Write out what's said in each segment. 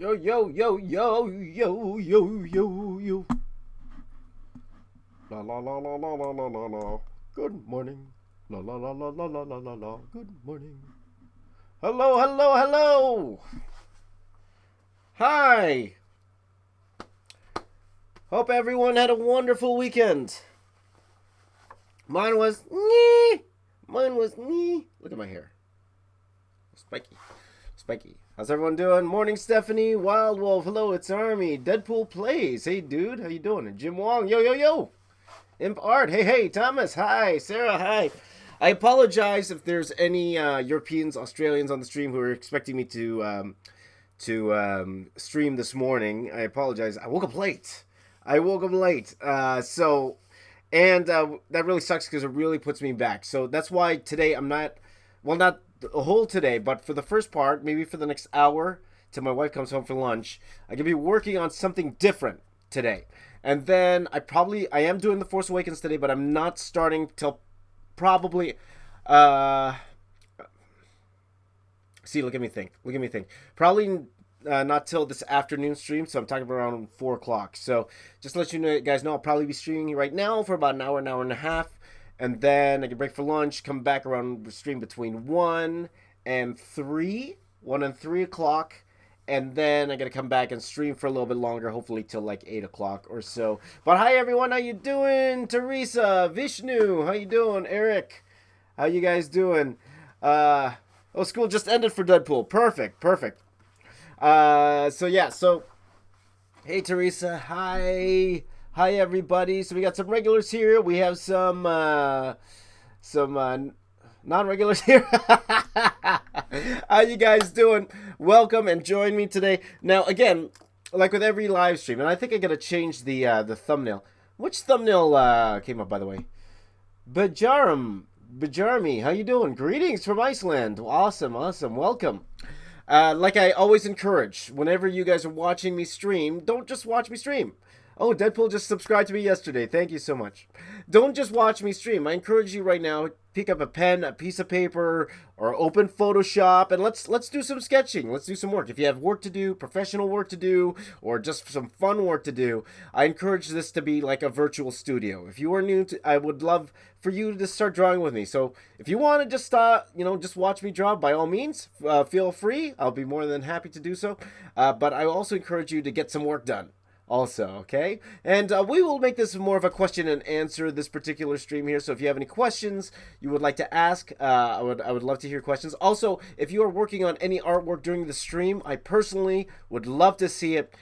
Yo, yo, yo, yo, yo, yo, yo, yo. La la la la la la la la la. Good morning. La la la la la la la la la. Good morning. Hello, hello, hello. Hi. Hope everyone had a wonderful weekend. Mine was nee. Mine was nee. Look at my hair. Spiky. Spiky. How's everyone doing? Morning, Stephanie. Wild Wolf. Hello, it's Army. Deadpool Plays. Hey, dude. How you doing? And Jim Wong. Yo, yo, yo. Imp Art. Hey, hey. Thomas. Hi. Sarah. Hi. I apologize if there's any Europeans, Australians on the stream who are expecting me to stream this morning. I apologize. I woke up late. And that really sucks because it really puts me back. So that's why today I'm not, well, not a whole today, but for the first part, maybe for the next hour till my wife comes home for lunch, I can be working on something different today. And then I am doing The Force Awakens today, but I'm not starting till probably, look at me think. Probably not till this afternoon stream, so I'm talking about around 4 o'clock. So just to let you guys know, I'll probably be streaming right now for about an hour and a half. And then I can break for lunch, come back around stream between 1 and 3 o'clock. And then I'm going to come back and stream for a little bit longer, hopefully till like 8 o'clock or so. But hi everyone, how you doing? Teresa, Vishnu, how you doing? Eric, how you guys doing? School just ended for Deadpool. Perfect. So hey Teresa, hi everybody. So we got some regulars here. We have some non-regulars here. How you guys doing? Welcome and join me today. Now again, like with every live stream, and I think I gotta change the thumbnail. Which thumbnail came up, by the way? Bajarmi, how you doing? Greetings from Iceland. Awesome. Welcome. Like I always encourage, whenever you guys are watching me stream, don't just watch me stream. Oh, Deadpool just subscribed to me yesterday. Thank you so much. Don't just watch me stream. I encourage you right now, pick up a pen, a piece of paper, or open Photoshop, and let's do some sketching. Let's do some work. If you have work to do, professional work to do, or just some fun work to do, I encourage this to be like a virtual studio. If you are new to, I would love for you to start drawing with me. So if you want to just watch me draw, by all means, feel free. I'll be more than happy to do so. But I also encourage you to get some work done also, okay? And we will make this more of a question and answer, this particular stream here. So if you have any questions you would like to ask, I would love to hear questions. Also, if you are working on any artwork during the stream, I personally would love to see it.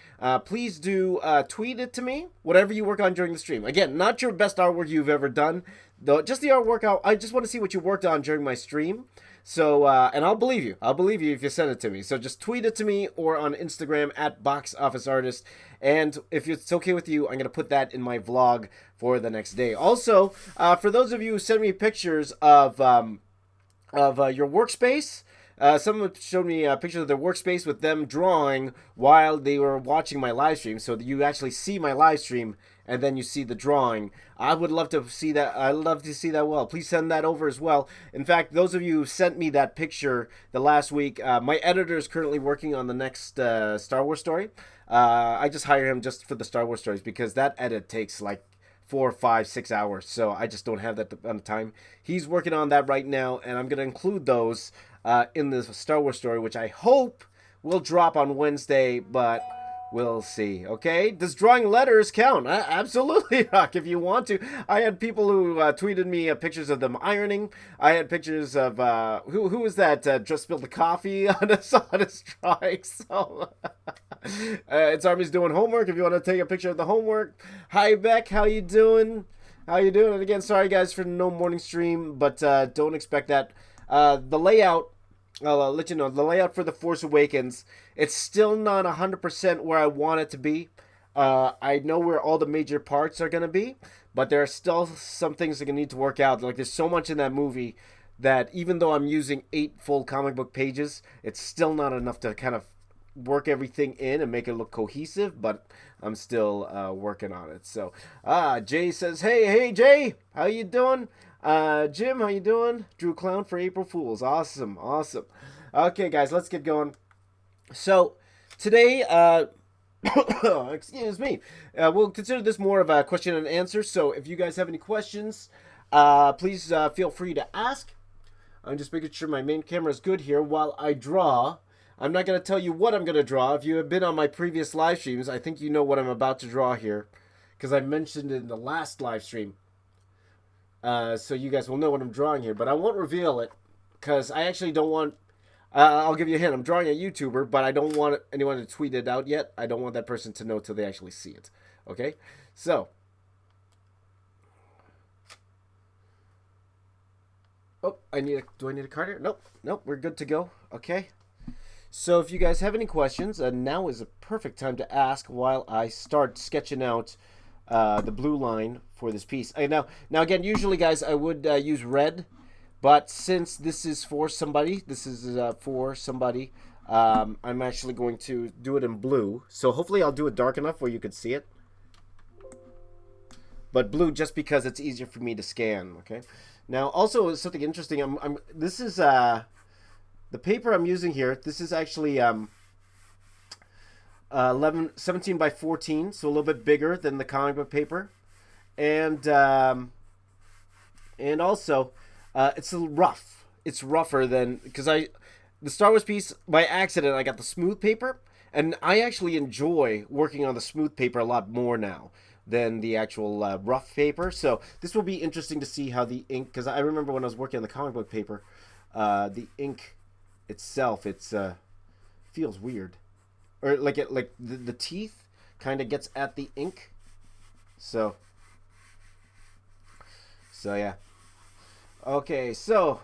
Please do tweet it to me, whatever you work on during the stream. Again, not your best artwork you've ever done, though, just the artwork. I just want to see what you worked on during my stream. So, and I'll believe you if you send it to me. So just tweet it to me or on Instagram at BoxOfficeArtist. And if it's okay with you, I'm going to put that in my vlog for the next day. Also, for those of you who send me pictures of your workspace, someone showed me a picture of their workspace with them drawing while they were watching my live stream, so that you actually see my live stream and then you see the drawing. I would love to see that. I'd love to see that. Well, please send that over as well. In fact, those of you who sent me that picture the last week, my editor is currently working on the next Star Wars story. I just hire him just for the Star Wars stories because that edit takes like 4, 5, 6 hours. So I just don't have that amount of time. He's working on that right now, and I'm going to include those in the Star Wars story, which I hope will drop on Wednesday, but we'll see. Okay, does drawing letters count? Absolutely, Rock, if you want to. I had people who tweeted me pictures of them ironing. I had pictures of who was that just spilled the coffee on his drawing. So it's Army's doing homework. If you want to take a picture of the homework. Hi Beck, how you doing? And again, sorry guys for no morning stream, but don't expect that. The layout, I'll let you know, the layout for The Force Awakens, it's still not 100% where I want it to be. I know where all the major parts are going to be, but there are still some things that are going to need to work out. Like, there's so much in that movie that even though I'm using 8 full comic book pages, it's still not enough to kind of work everything in and make it look cohesive, but I'm still working on it. So, Jay says, hey, Jay, how you doing? Jim, how you doing? Drew clown for April Fools. Awesome. Okay, guys, let's get going. So, Today, excuse me, we'll consider this more of a question and answer. So if you guys have any questions, please feel free to ask. I'm just making sure my main camera is good here while I draw. I'm not going to tell you what I'm going to draw. If you have been on my previous live streams, I think you know what I'm about to draw here because I mentioned it in the last live stream. So you guys will know what I'm drawing here, but I won't reveal it because I actually don't want. I'll give you a hint. I'm drawing a YouTuber, but I don't want anyone to tweet it out yet. I don't want that person to know till they actually see it. Okay, so. Oh, do I need a card here? Nope, nope. We're good to go. Okay. So if you guys have any questions, now is a perfect time to ask while I start sketching out the blue line for this piece. Now again, usually, guys, I would use red, but since this is for somebody, I'm actually going to do it in blue. So hopefully I'll do it dark enough where you could see it. But blue just because it's easier for me to scan, okay? Now, also something interesting, this is the paper I'm using here. This is actually 17 by 14, so a little bit bigger than the comic book paper. And also it's a little rough. It's rougher than because the Star Wars piece by accident I got the smooth paper, and I actually enjoy working on the smooth paper a lot more now than the actual rough paper. So this will be interesting to see how the ink, because I remember when I was working on the comic book paper, the ink itself, it's feels weird, or like the teeth kind of gets at the ink. So yeah. Okay, so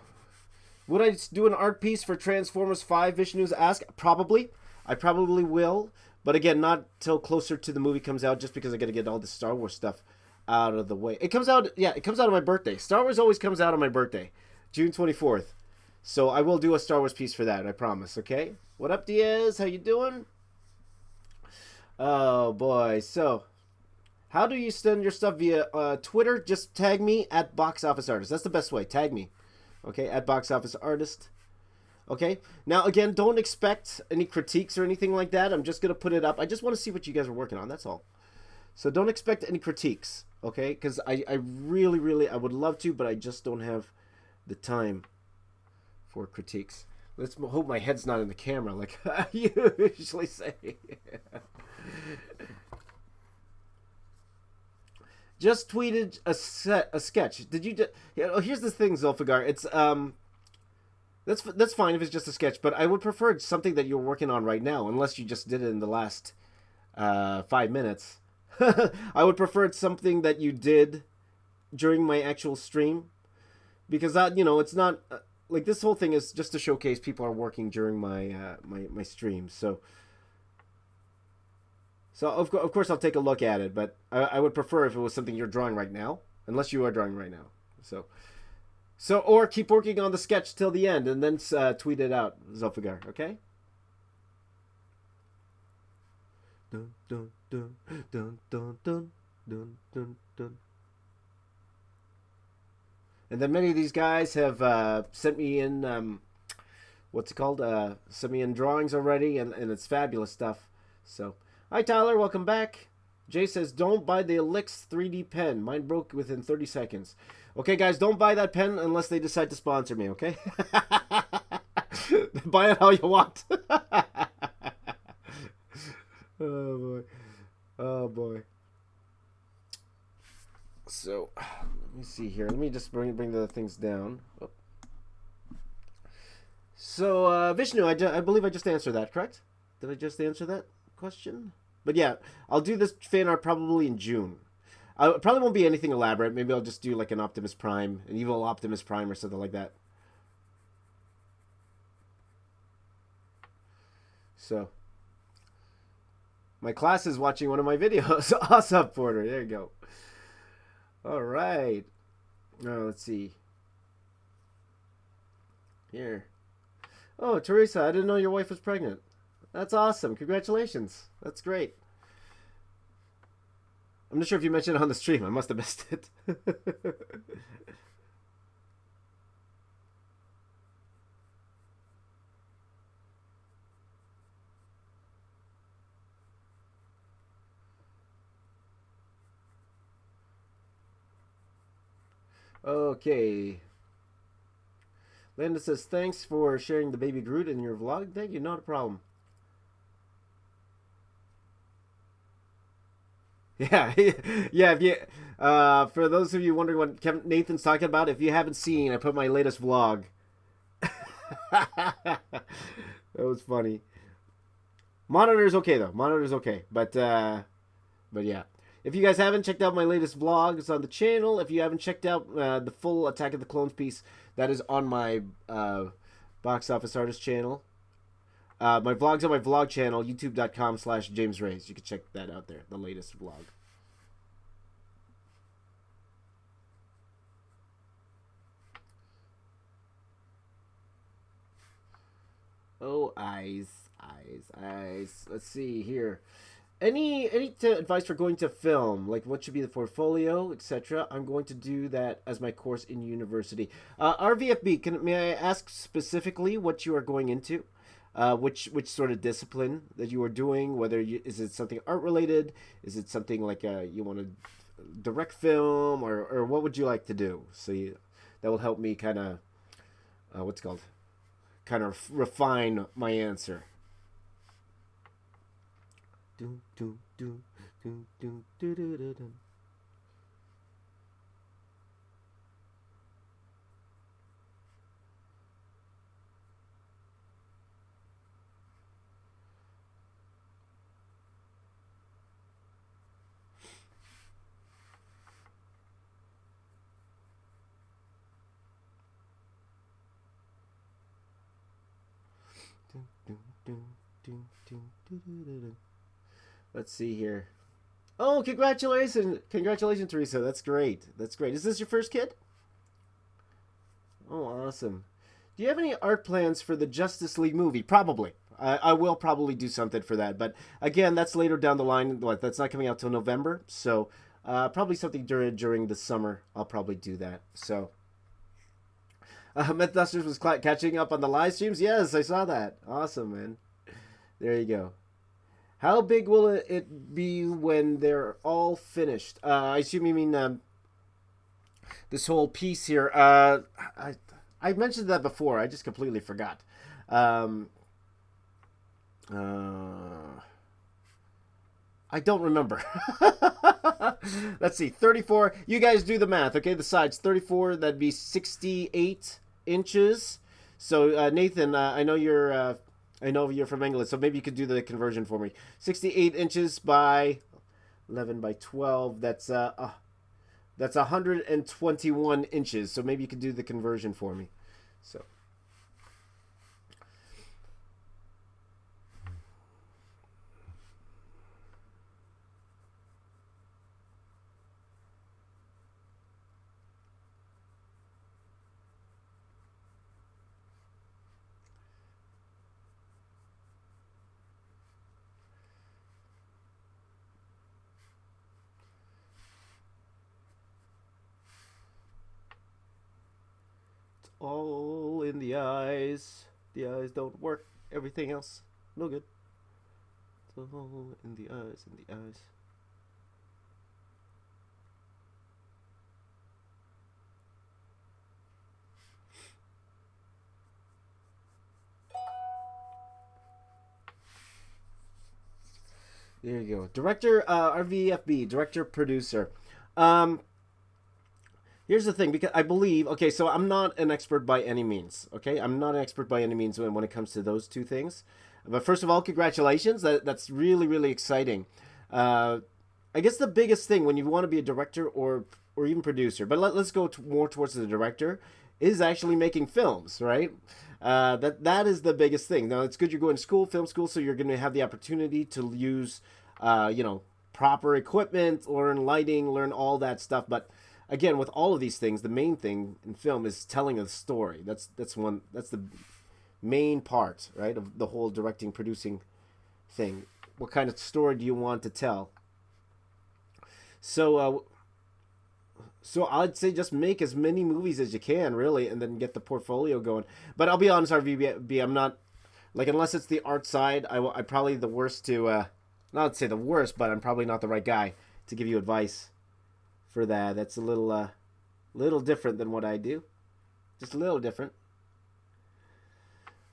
would I do an art piece for Transformers 5? Vishnu's ask. Probably. I probably will. But again, not till closer to the movie comes out, just because I got to get all the Star Wars stuff out of the way. It comes out, yeah, it comes out on my birthday. Star Wars always comes out on my birthday, June 24th. So I will do a Star Wars piece for that, I promise, okay? What up, Diaz? How you doing? Oh, boy. So, how do you send your stuff via Twitter? Just tag me at Box Office Artist. That's the best way. Tag me. Okay, at Box Office Artist. Okay, now again, don't expect any critiques or anything like that. I'm just going to put it up. I just want to see what you guys are working on. That's all. So don't expect any critiques, okay? Because I really, I would love to, but I just don't have the time for critiques. Let's hope my head's not in the camera like I usually say. Just tweeted a sketch. Did you? Here's the thing, Zulfigar. It's that's fine if it's just a sketch, but I would prefer something that you're working on right now, unless you just did it in the last 5 minutes. I would prefer it's something that you did during my actual stream, because it's not like this whole thing is just to showcase people are working during my streams. So of course I'll take a look at it, but I would prefer if it was something you're drawing right now, unless you are drawing right now. Or keep working on the sketch till the end and then tweet it out, Zulfigar. Okay. Dun, dun, dun, dun, dun, dun, dun, dun, dun. And then many of these guys have sent me in what's it called? Sent me in drawings already, and it's fabulous stuff. So, hi Tyler, welcome back. Jay says, don't buy the Elix 3D pen. Mine broke within 30 seconds. Okay, guys, don't buy that pen unless they decide to sponsor me, okay? Buy it how you want. Oh, boy. Oh, boy. So, let me see here. Let me just bring the things down. Oh. So, Vishnu, I believe I just answered that, correct? Did I just answer that question? But yeah, I'll do this fan art probably in June. It probably won't be anything elaborate. Maybe I'll just do like an Optimus Prime, an evil Optimus Prime or something like that. So, my class is watching one of my videos. Awesome, Porter. There you go. All right. Now, let's see. Here. Oh, Teresa, I didn't know your wife was pregnant. That's awesome. Congratulations. That's great. I'm not sure if you mentioned it on the stream. I must have missed it. Okay. Linda says, thanks for sharing the baby Groot in your vlog. Thank you, not a problem. Yeah, yeah. If you, for those of you wondering what Kevin Nathan's talking about, if you haven't seen, I put my latest vlog. That was funny. Monitor's okay though. Monitor's okay, but yeah. If you guys haven't checked out my latest vlogs on the channel, if you haven't checked out the full Attack of the Clones piece, that is on my box office artist channel. My vlog's on my vlog channel, youtube.com/JamesRays. You can check that out there, the latest vlog. Oh, eyes. Let's see here. Any advice for going to film? Like what should be the portfolio, etc. I'm going to do that as my course in university. RVFB, may I ask specifically what you are going into? Which sort of discipline that you are doing? Whether is it something art related? Is it something like you want to direct film, or what would you like to do? So that will help me kind of what's it called, kind of refine my answer. Dun, dun, dun, dun, dun, dun, dun, dun, dun. Dun, dun, dun, dun, dun, dun, dun, dun, dun. Let's see here. Oh, congratulations, Teresa. That's great. That's great. Is this your first kid? Oh, awesome. Do you have any art plans for the Justice League movie? Probably. I will probably do something for that, but again, that's later down the line. What? That's not coming out till November, so probably something during the summer. I'll probably do that. So, Mythbusters was catching up on the live streams. Yes, I saw that. Awesome, man. There you go. How big will it be when they're all finished? I assume you mean this whole piece here. I mentioned that before. I just completely forgot. Um, uh, I don't remember. Let's see. 34. You guys do the math, okay? The sides 34. That'd be 68 inches. So Nathan, I know you're from England, so maybe you could do the conversion for me. 68 inches by 11 by 12. That's 121 inches. So maybe you could do the conversion for me. So it's all in the eyes. The eyes don't work. Everything else, no good. It's all in the eyes, in the eyes. There you go. Director, RVFB, director, producer. Um, Here's the thing, because I believe, okay, so I'm not an expert by any means, okay? I'm not an expert by any means when it comes to those two things. But first of all, congratulations. That's really, really exciting. Uh, I guess the biggest thing when you want to be a director or even producer, but let's go more towards the director, is actually making films, right? That is the biggest thing. Now, it's good you're going to school, film school, so you're going to have the opportunity to use, proper equipment, learn lighting, learn all that stuff. But again, with all of these things, the main thing in film is telling a story. That's the main part, right, of the whole directing, producing thing. What kind of story do you want to tell? So, so I'd say just make as many movies as you can, really, and then get the portfolio going. But I'll be honest, RVB, I'm not like, unless it's the art side, I'm probably the worst to, not to say the worst, but I'm probably not the right guy to give you advice for that. That's a little Little different than what I do. Just a little different.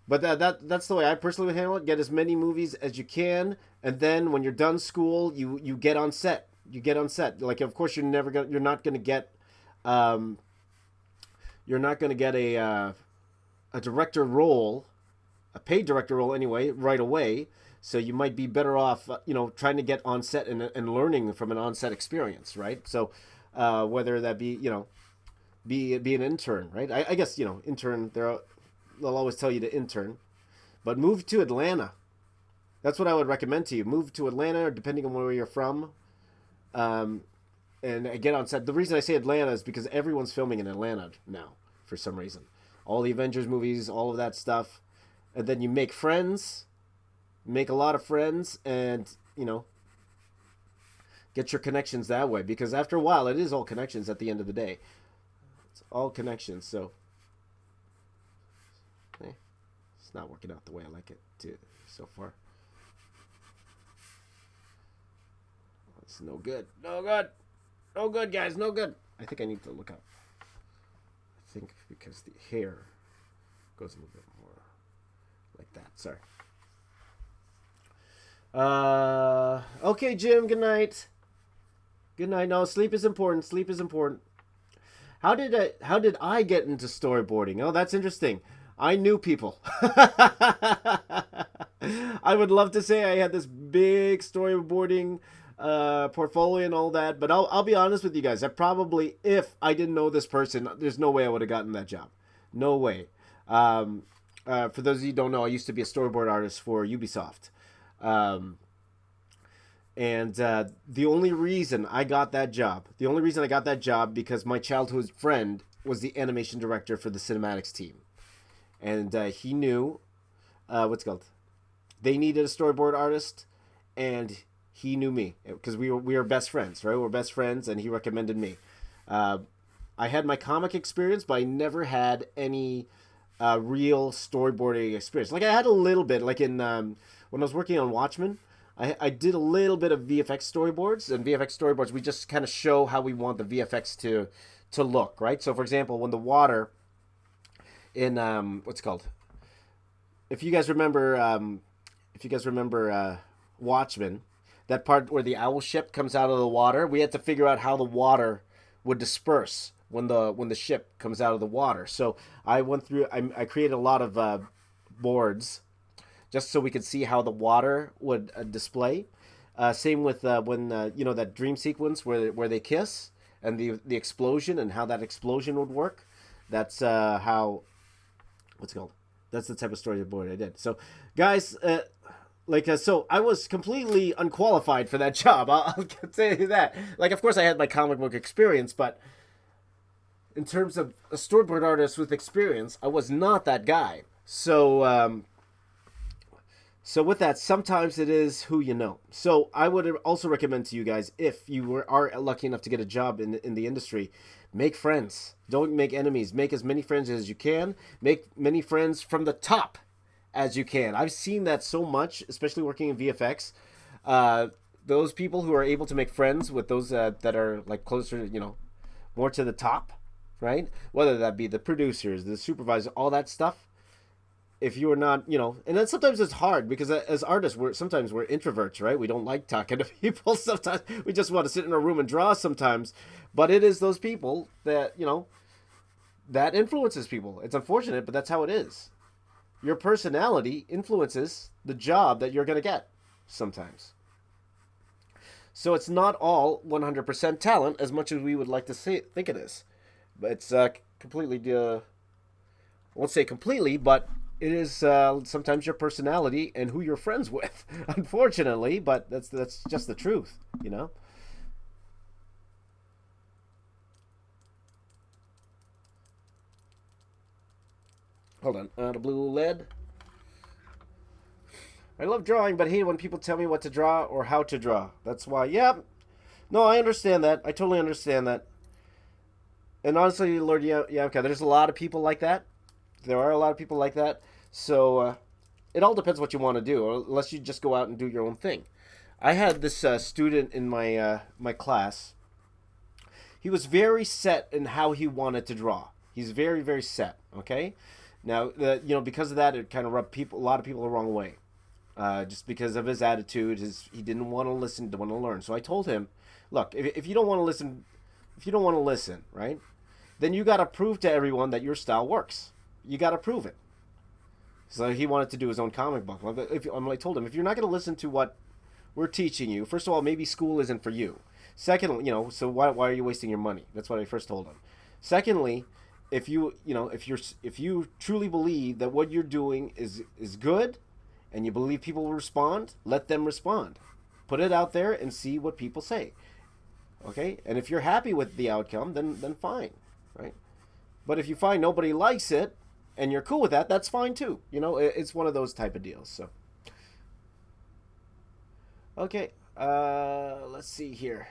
But that's the way I personally would handle it. Get as many movies as you can, and then when you're done school, you get on set. You get on set. Like, of course, you're not gonna get um, you're not gonna get a director role, a paid director role anyway, right away. So you might be better off, trying to get on set and learning from an on set experience, right? So whether that be, be an intern, right? I guess intern. They'll always tell you to intern, but move to Atlanta. That's what I would recommend to you. Move to Atlanta, or depending on where you're from, um, and get on set. The reason I say Atlanta is because everyone's filming in Atlanta now for some reason. All the Avengers movies, all of that stuff, and then you make friends, make a lot of friends, and get your connections that way. Because after a while, it is all connections. At the end of the day, it's all connections. So it's not working out the way I like it to so far. It's no good. No good. No good, guys. No good. I think I need to look up. I think because the hair goes a little bit more like that. Sorry. Okay, Jim. Good night. Good night. No, sleep is important. Sleep is important. How did I get into storyboarding? Oh, that's interesting. I knew people. I would love to say I had this big storyboarding portfolio and all that, but I'll be honest with you guys. If I didn't know this person, there's no way I would have gotten that job. No way. For those of you who don't know, I used to be a storyboard artist for Ubisoft. And the only reason I got that job, because my childhood friend was the animation director for the cinematics team. And he knew, what's it called? They needed a storyboard artist, and he knew me because we were best friends, right? We were best friends, and he recommended me. I had my comic experience, but I never had any real storyboarding experience. Like I had a little bit, like in when I was working on Watchmen. I did a little bit of VFX storyboards, and VFX storyboards, we just kind of show how we want the VFX to look, right? So, for example, when the water in what's it called? If you guys remember, Watchmen, that part where the owl ship comes out of the water, we had to figure out how the water would disperse when the ship comes out of the water. So I went through. I created a lot of boards just so we could see how the water would display. Same with when that dream sequence where they kiss and the explosion and how that explosion would work. That's how what's it called? That's the type of storyboard I did. So, guys, so I was completely unqualified for that job. I'll tell you that. Like, of course, I had my comic book experience, but in terms of a storyboard artist with experience, I was not that guy. So, so with that, sometimes it is who you know. So I would also recommend to you guys, if you are lucky enough to get a job in the industry, make friends. Don't make enemies. Make as many friends as you can. Make many friends from the top as you can. I've seen that so much, especially working in VFX. Those people who are able to make friends with those that are like closer, more to the top, right? Whether that be the producers, the supervisor, all that stuff. If you are not, and then sometimes it's hard because as artists, we're introverts, right? We don't like talking to people. Sometimes we just want to sit in a room and draw sometimes. But it is those people that, that influences people. It's unfortunate, but that's how it is. Your personality influences the job that you're going to get sometimes. So it's not all 100% talent as much as we would like to think it is. But it's completely, I won't say completely, but it is sometimes your personality and who you're friends with, unfortunately, but that's just the truth, Hold on, the blue lead. I love drawing, but I hate when people tell me what to draw or how to draw. That's why, yeah. No, I understand that. I totally understand that. And honestly, Lord Yamka, there's a lot of people like that. There are a lot of people like that. So it all depends what you want to do, unless you just go out and do your own thing. I had this student in my class. he was very set in how he wanted to draw. He's very, very set. Okay, now because of that, it kind of rubbed a lot of people the wrong way. Just because of his attitude, he didn't want to listen, didn't want to learn. So I told him, look, if you don't want to listen, right, then you got to prove to everyone that your style works. You got to prove it. So he wanted to do his own comic book. I told him, if you're not going to listen to what we're teaching you, first of all, maybe school isn't for you. Secondly, so why are you wasting your money? That's what I first told him. Secondly, if you truly believe that what you're doing is good, and you believe people will respond, let them respond. Put it out there and see what people say. Okay? And if you're happy with the outcome, then fine, right? But if you find nobody likes it and you're cool with that, that's fine too. It's one of those type of deals. So okay, let's see here.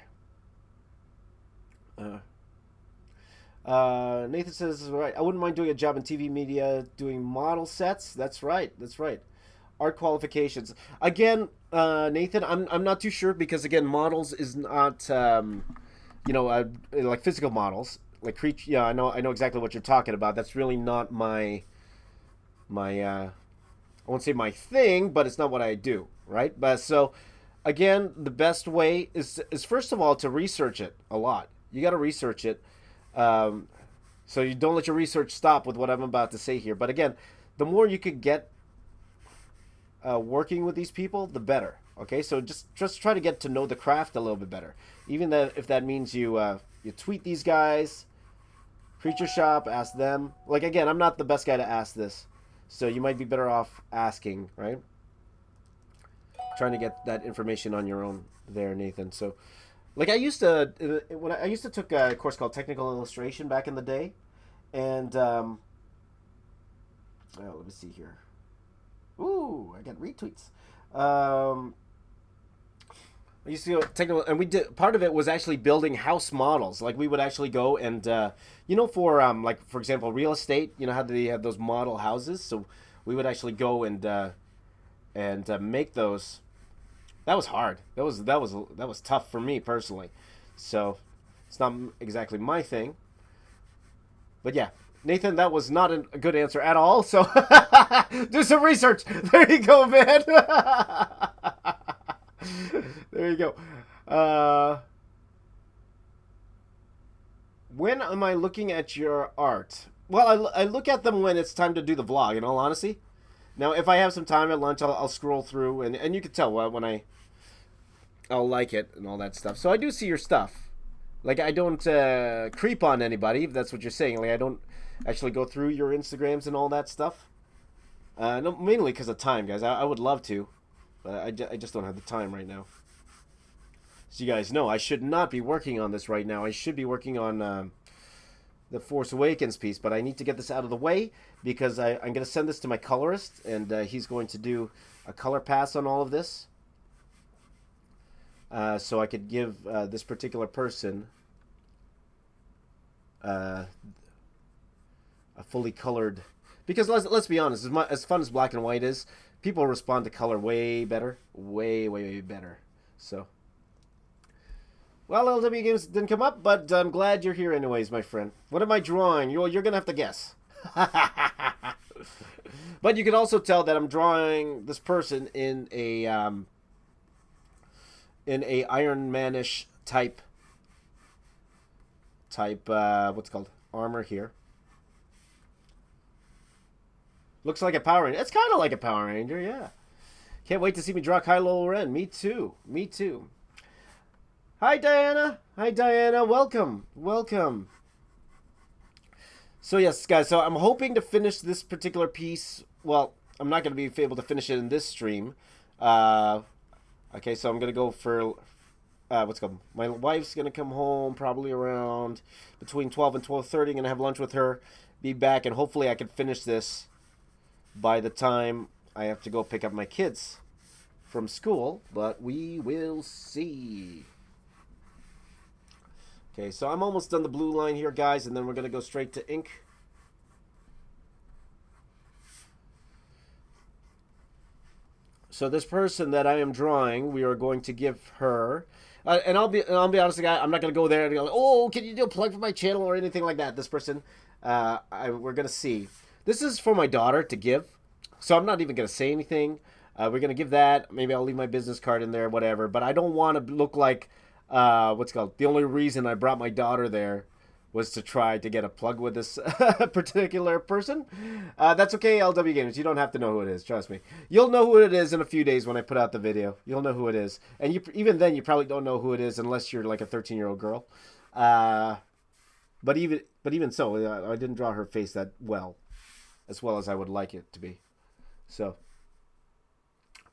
Nathan says, right, I wouldn't mind doing a job in TV media doing model sets. That's right. Art qualifications. Again, Nathan, I'm not too sure because, again, models is not, like physical models. Like creature. Yeah, I know exactly what you're talking about. That's really not my I won't say my thing, but it's not what I do, right? But so, again, the best way is first of all to research it a lot. You got to research it. So you don't let your research stop with what I'm about to say here. But again, the more you could get working with these people, the better. Okay, so just try to get to know the craft a little bit better. Even if that means you tweet these guys, Creature Shop, ask them. Like, again, I'm not the best guy to ask this, so you might be better off asking, right? Trying to get that information on your own there, Nathan. So, like, I used to took a course called Technical Illustration back in the day, and let me see here. Ooh, I got retweets. I used to go technical, and we did part of it was actually building house models. Like we would actually go and for like for example real estate, how they have those model houses. So we would actually go and make those. That was hard. That was tough for me personally. So it's not exactly my thing. But yeah, Nathan, that was not a good answer at all. So do some research. There you go, man. There you go. When am I looking at your art? Well, I look at them when it's time to do the vlog, in all honesty. Now, if I have some time at lunch, I'll scroll through, and you can tell when I'll like it and all that stuff. So I do see your stuff. Like, I don't creep on anybody, if that's what you're saying. Like, I don't actually go through your Instagrams and all that stuff. No, mainly because of time, guys. I would love to, but I just don't have the time right now. So you guys know, I should not be working on this right now. I should be working on the Force Awakens piece, but I need to get this out of the way because I'm going to send this to my colorist, and he's going to do a color pass on all of this. So I could give this particular person a fully colored, because let's be honest, as fun as black and white is, people respond to color way better, way better. So, well, LW Games didn't come up, but I'm glad you're here anyways, my friend. What am I drawing? You're gonna have to guess. But you can also tell that I'm drawing this person in a Iron Man-ish type what's it called, armor here. Looks like a Power Ranger. It's kind of like a Power Ranger, yeah. Can't wait to see me draw Kylo Ren. Me too. Hi, Diana. Welcome. So yes, guys. So I'm hoping to finish this particular piece. Well, I'm not going to be able to finish it in this stream. Okay, so I'm going to go for what's it called? My wife's going to come home probably around between 12 and 12:30. I'm going to have lunch with her, be back, and hopefully I can finish this by the time I have to go pick up my kids from school, but we will see. Okay, so I'm almost done the blue line here, guys, and then we're going to go straight to ink. So this person that I am drawing, we are going to give her... And I'll be honest, guy. I'm not gonna go there and go, oh, can you do a plug for my channel or anything like that? This person, we're gonna see. This is for my daughter to give, so I'm not even gonna say anything. We're gonna give that. Maybe I'll leave my business card in there, whatever. But I don't want to look like what's it called. The only reason I brought my daughter there was to try to get a plug with this particular person. That's okay, LW Gamers. You don't have to know who it is. Trust me. You'll know who it is in a few days when I put out the video. You'll know who it is. And even then, you probably don't know who it is unless you're like a 13-year-old girl. But even so, I didn't draw her face that well as I would like it to be. So,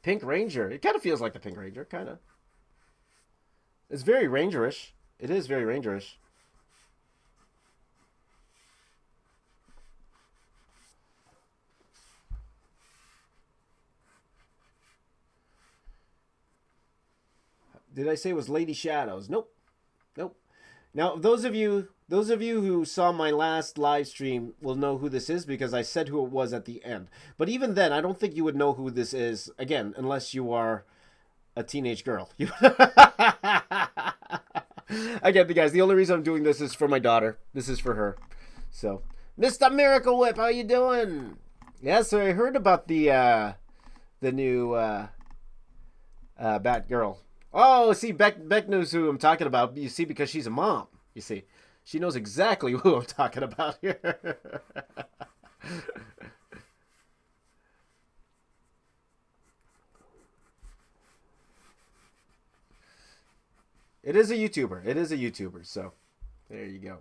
Pink Ranger. It kind of feels like the Pink Ranger, kind of. It's very Rangerish. It is very Rangerish. Did I say it was Lady Shadows? Nope. Nope. Now, those of you who saw my last live stream will know who this is because I said who it was at the end. But even then, I don't think you would know who this is, again, unless you are a teenage girl. Again, guys, the only reason I'm doing this is for my daughter. This is for her. So, Mr. Miracle Whip, how you doing? Yeah, so I heard about the new Batgirl. Oh, see, Beck knows who I'm talking about. You see, because she's a mom. You see, she knows exactly who I'm talking about here. It is a YouTuber. It is a YouTuber. So, there you go.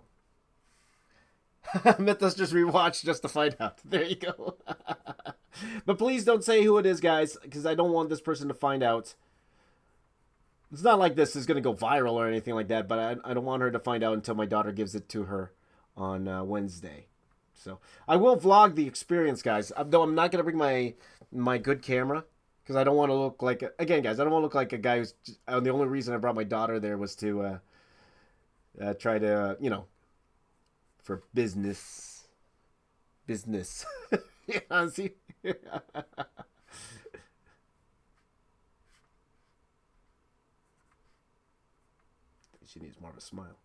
Mythos just rewatched just to find out. There you go. But please don't say who it is, guys, because I don't want this person to find out. It's not like this is going to go viral or anything like that, but I don't want her to find out until my daughter gives it to her on Wednesday. So I will vlog the experience, guys. Though I'm not going to bring my good camera because I don't want to look like again, guys. I don't want to look like a guy who's. The only reason I brought my daughter there was to try to for business. Yeah, see. She needs more of a smile.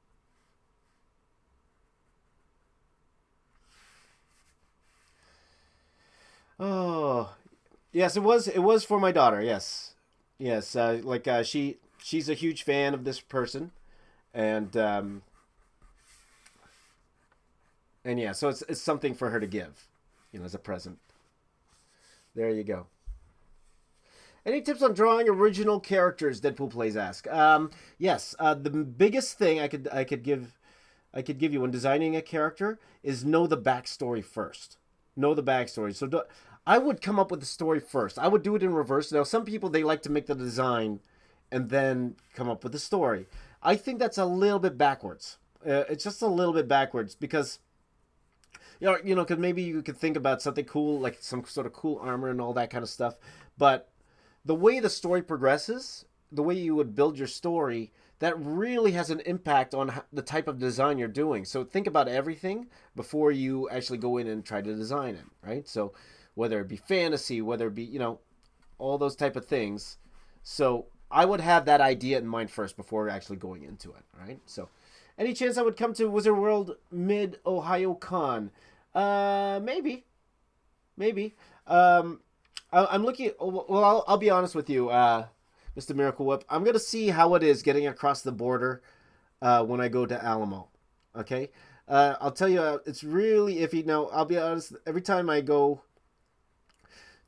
Oh, yes, it was. It was for my daughter. Yes, yes. She's a huge fan of this person, and and yeah, so it's something for her to give, as a present. There you go. Any tips on drawing original characters? Deadpool plays ask. Yes. The biggest thing I could give you when designing a character is know the backstory first. Know the backstory. So I would come up with the story first. I would do it in reverse. Now, some people they like to make the design and then come up with the story. I think that's a little bit backwards. It's just a little bit backwards because because maybe you could think about something cool like some sort of cool armor and all that kind of stuff, but the way the story progresses, the way you would build your story, that really has an impact on the type of design you're doing. So think about everything before you actually go in and try to design it, right? So whether it be fantasy, whether it be, all those type of things. So I would have that idea in mind first before actually going into it, right? So any chance I would come to Wizard World Mid-Ohio Con? Maybe. Maybe. I'm looking. Well, I'll be honest with you, Mr. Miracle Whip. I'm gonna see how it is getting across the border when I go to Alamo. Okay. I'll tell you, it's really iffy. Now, I'll be honest. Every time I go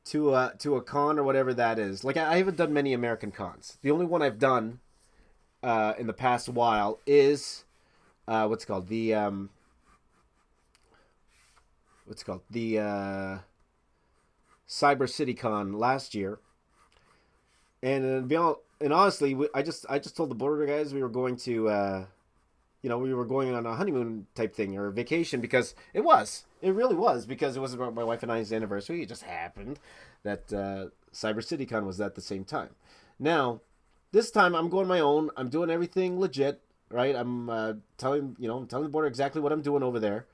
to a con or whatever that is, like I haven't done many American cons. The only one I've done in the past while is what's it called the Cyber City Con last year, and honestly, I just told the border guys we were going to, we were going on a honeymoon type thing or a vacation because it really was because it was about my wife and I's anniversary. It just happened that Cyber City Con was at the same time. Now, this time I'm going my own. I'm doing everything legit, right? I'm telling the border exactly what I'm doing over there,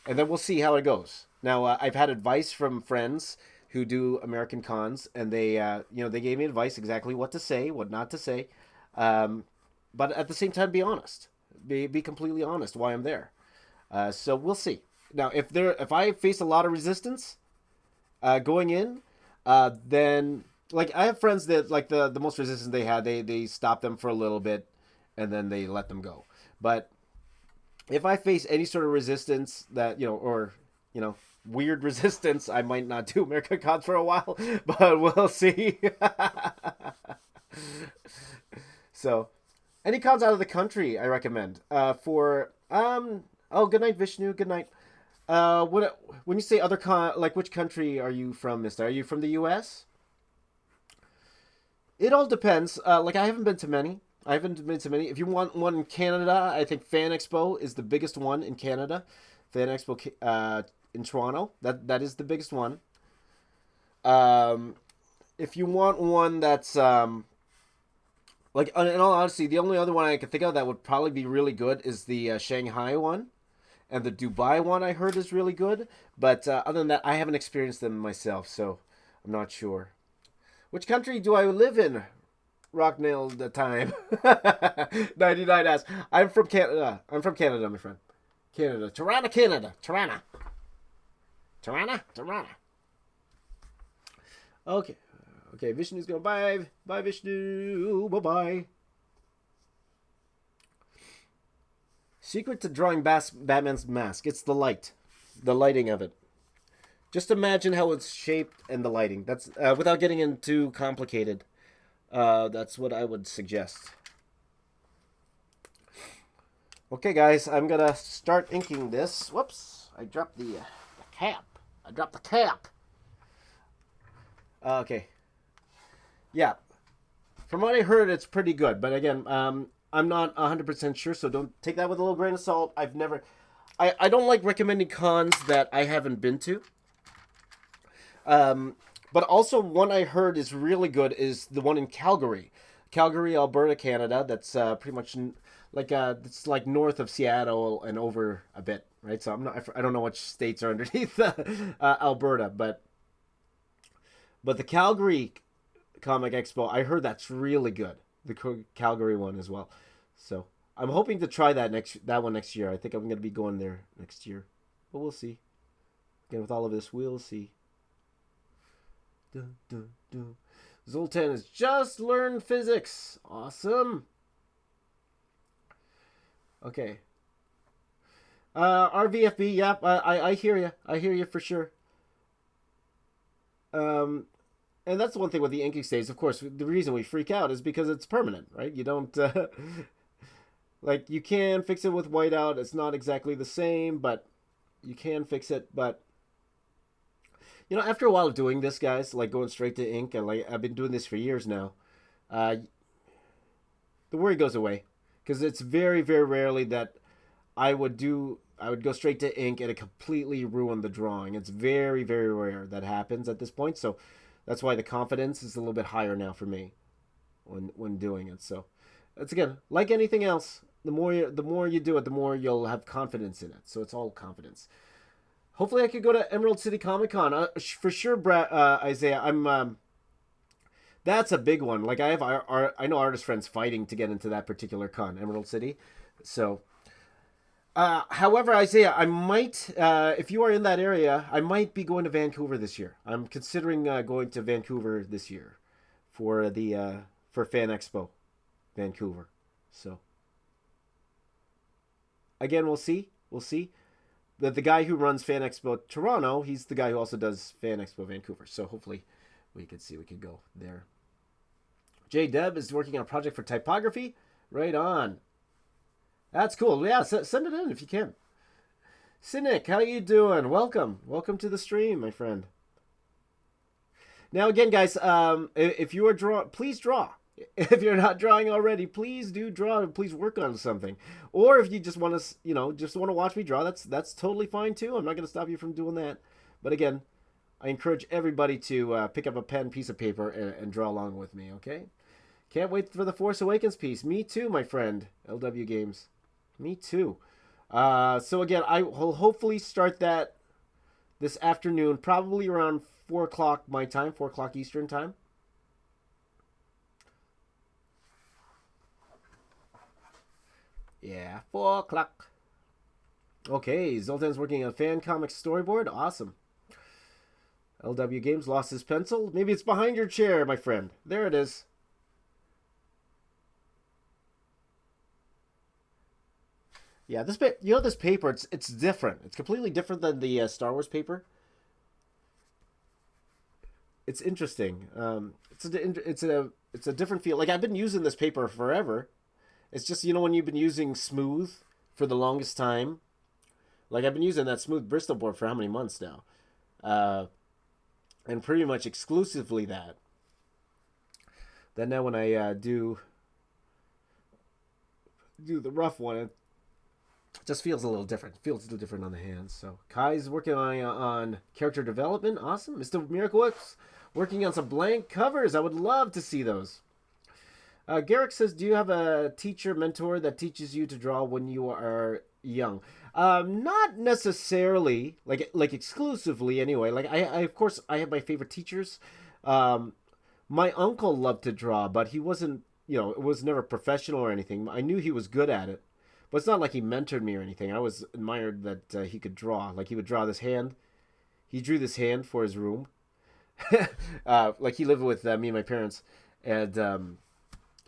and then we'll see how it goes. Now, I've had advice from friends who do American cons, and they gave me advice exactly what to say, what not to say. but at the same time, be honest. Be completely honest why I'm there. So we'll see. Now, if I face a lot of resistance going in, then like I have friends that like the most resistance they had, they stopped them for a little bit, and then they let them go. But if I face any sort of resistance that or weird resistance, I might not do America Cons for a while, but we'll see. So, any cons out of the country, I recommend. For oh, good night, Vishnu. Good night. When you say other like which country are you from, Mister? Are you from the U.S.? It all depends. Like I haven't been to many. I haven't been to many. If you want one in Canada, I think Fan Expo is the biggest one in Canada. Fan Expo in Toronto. That is the biggest one. Um, if you want one that's like in all honesty, the only other one I can think of that would probably be really good is the Shanghai one, and the Dubai one I heard is really good. But other than that, I haven't experienced them myself, so I'm not sure. Which country do I live in? Rocknail the time. 99 asks. I'm from Canada. I'm from Canada, my friend. Canada. Toronto, Canada. Toronto. Toronto? Toronto. Okay. Okay, Vishnu's going bye. Bye, Vishnu. Bye-bye. Secret to drawing Batman's mask. It's the light. The lighting of it. Just imagine how it's shaped and the lighting. That's without getting into complicated. That's what I would suggest. Okay, guys, I'm gonna start inking this. Whoops, I dropped the cap. I dropped the cap. Okay. Yeah. From what I heard, it's pretty good. But again, I'm not 100% sure, so don't take that with a little grain of salt. I don't like recommending cons that I haven't been to. But also one I heard is really good is the one in Calgary, Alberta, Canada. That's pretty much like it's like north of Seattle and over a bit, right? So I don't know which states are underneath Alberta, but the Calgary Comic Expo, I heard that's really good. The Calgary one as well. So I'm hoping to try that one next year. I think I'm going to be going there next year, but we'll see. Again, with all of this, we'll see. Dun, dun, dun. Zoltan has just learned physics. Awesome. Okay. RVFB, yep, I hear you. I hear you for sure. And that's the one thing with the inking stays. Of course, the reason we freak out is because it's permanent, right? You don't like you can fix it with whiteout. It's not exactly the same, but you can fix it. But after a while of doing this, guys, like going straight to ink, and like I've been doing this for years now, the worry goes away because it's very, very rarely that I would go straight to ink and it completely ruin the drawing. It's very, very rare that happens at this point. So that's why the confidence is a little bit higher now for me when doing it. So it's again like anything else. The more you do it, the more you'll have confidence in it. So it's all confidence. Hopefully, I could go to Emerald City Comic Con for sure, Isaiah. That's a big one. Like I know artist friends fighting to get into that particular con, Emerald City. So, however, Isaiah, I might, if you are in that area, I might be going to Vancouver this year. I'm considering going to Vancouver this year for for Fan Expo, Vancouver. So, again, we'll see. We'll see. The guy who runs Fan Expo Toronto, he's the guy who also does Fan Expo Vancouver. So hopefully we could go there. J Deb is working on a project for typography. Right on. That's cool. Yeah, send it in if you can. Cynic, how you doing? Welcome to the stream, my friend. Now again, guys, if you are please draw. If you're not drawing already, please do draw. Please work on something. Or if you just want to, watch me draw, that's totally fine too. I'm not going to stop you from doing that. But again, I encourage everybody to pick up a pen, piece of paper, and draw along with me. Okay? Can't wait for the Force Awakens piece. Me too, my friend. LW Games. Me too. So again, I will hopefully start that this afternoon, probably around 4 o'clock my time, 4 o'clock Eastern time. Yeah, 4 o'clock. Okay, Zoltan's working on fan comic storyboard. Awesome. LW Games lost his pencil. Maybe it's behind your chair, my friend. There it is. Yeah, this paper, it's different. It's completely different than the Star Wars paper. It's interesting. It's a different feel. Like I've been using this paper forever. It's just when you've been using smooth for the longest time. Like I've been using that smooth Bristol board for how many months now, and pretty much exclusively that. Then now when I do the rough one, it just feels a little different. It feels a little different on the hands. So Kai's working on character development. Awesome. Mr. Miracle Whips working on some blank covers. I would love to see those. Garrick says, do you have a teacher, mentor that teaches you to draw when you are young? Not necessarily, like exclusively anyway. Like I of course, I have my favorite teachers. My uncle loved to draw, but he wasn't, it was never professional or anything. I knew he was good at it. But it's not like he mentored me or anything. I was admired that he could draw. Like he would draw this hand. He drew this hand for his room. Like he lived with me and my parents, and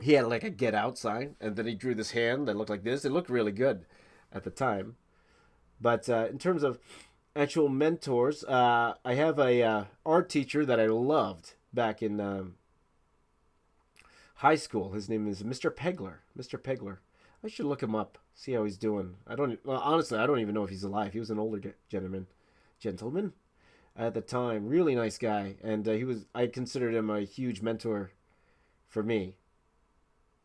he had like a Get Out sign, and then he drew this hand that looked like this. It looked really good at the time. But in terms of actual mentors, I have a art teacher that I loved back in high school. His name is Mr. Pegler. Mr. Pegler. I should look him up, see how he's doing. Honestly, I don't even know if he's alive. He was an older gentleman at the time. Really nice guy, and I considered him a huge mentor for me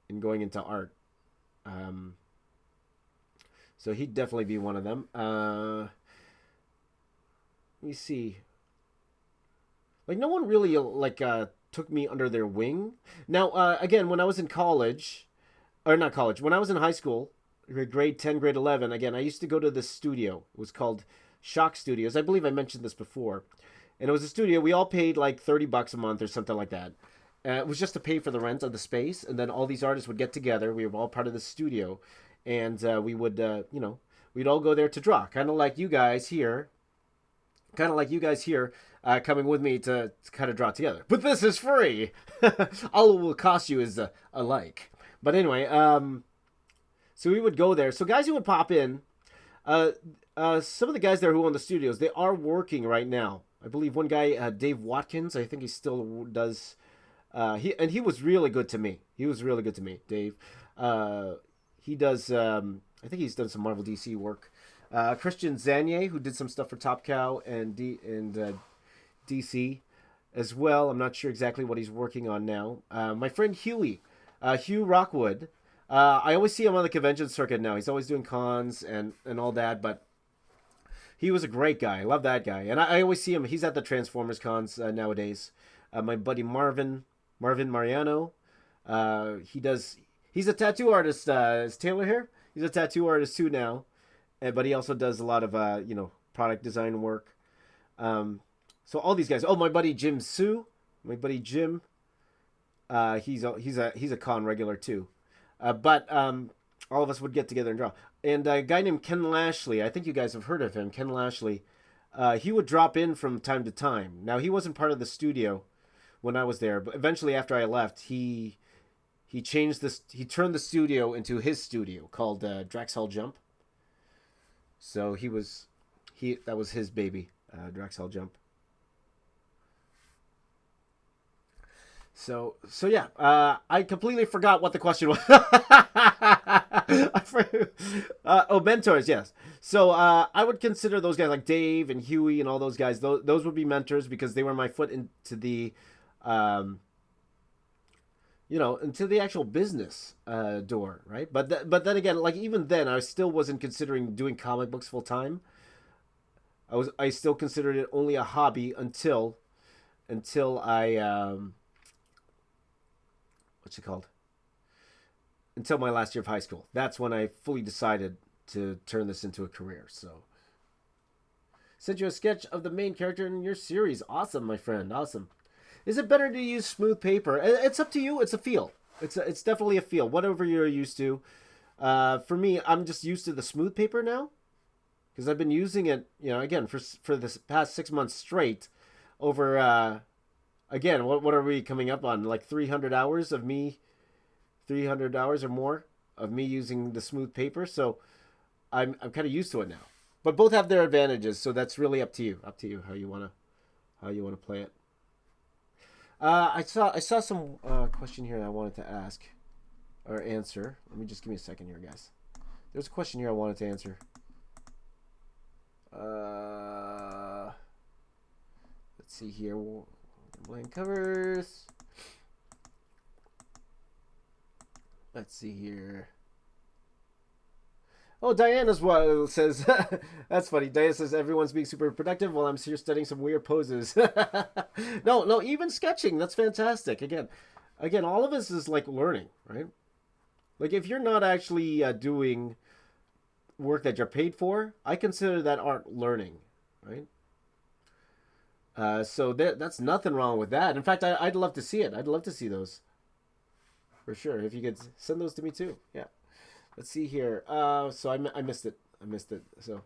in going into art. So he'd definitely be one of them. Let me see. Like no one really took me under their wing. Now, again, when I was in college, or not college, when I was in high school, grade 10, grade 11, again, I used to go to this studio. It was called Shock Studios. I believe I mentioned this before. And it was a studio. We all paid like $30 a month or something like that. It was just to pay for the rent of the space. And then all these artists would get together. We were all part of the studio. And we would, we'd all go there to draw. Kind of like you guys here. Coming with me to kind of draw together. But this is free. All it will cost you is a like. But anyway, so we would go there. So guys who would pop in, some of the guys there who own the studios, they are working right now. I believe one guy, Dave Watkins, I think he still does. He was really good to me. Dave. He does. I think he's done some Marvel DC work. Christian Zanier, who did some stuff for Top Cow and DC as well. I'm not sure exactly what he's working on now. My friend Huey. Hugh Rockwood. I always see him on the convention circuit now. He's always doing cons and all that, but he was a great guy. I love that guy. And I always see him. He's at the Transformers cons nowadays. My buddy Marvin Mariano. He's a tattoo artist. Is Taylor here? He's a tattoo artist too now. But he also does a lot of, product design work. So all these guys. Oh, my buddy Jim Sue. My buddy Jim. He's a con regular too, but all of us would get together and draw. And a guy named Ken Lashley, I think you guys have heard of him. Ken Lashley, he would drop in from time to time. Now he wasn't part of the studio when I was there, but eventually after I left, he changed this. He turned the studio into his studio called Draxhall Jump. So that was his baby, Draxhall Jump. So yeah, I completely forgot what the question was. Mentors, yes. So I would consider those guys like Dave and Huey and all those guys. Those would be mentors because they were my foot into the, into the actual business door, right? But then again, like even then, I still wasn't considering doing comic books full time. I still considered it only a hobby until I what's it called? Until my last year of high school. That's when I fully decided to turn this into a career. So, sent you a sketch of the main character in your series. Awesome, my friend. Awesome. Is it better to use smooth paper? It's up to you. It's a feel. It's definitely a feel. Whatever you're used to. For me, I'm just used to the smooth paper now because I've been using it, again for this past 6 months straight. Over again, what are we coming up on? Like 300 hours of me, 300 hours or more of me using the smooth paper. So I'm kind of used to it now. But both have their advantages, so that's really up to you. Up to you how you wanna play it. I saw some question here that I wanted to ask or answer. Let me just give me a second here, guys. There's a question here I wanted to answer. Let's see here. Blank covers. Let's see here. Oh, Diana's what says. That's funny. Diana says everyone's being super productive while I'm here studying some weird poses. No, no, even sketching. That's fantastic. Again, all of this is like learning, right? Like if you're not actually doing work that you're paid for, I consider that art learning, right? So that's nothing wrong with that. In fact, I'd love to see it. I'd love to see those for sure. If you could send those to me too, yeah. Let's see here. So I missed it. I missed it. So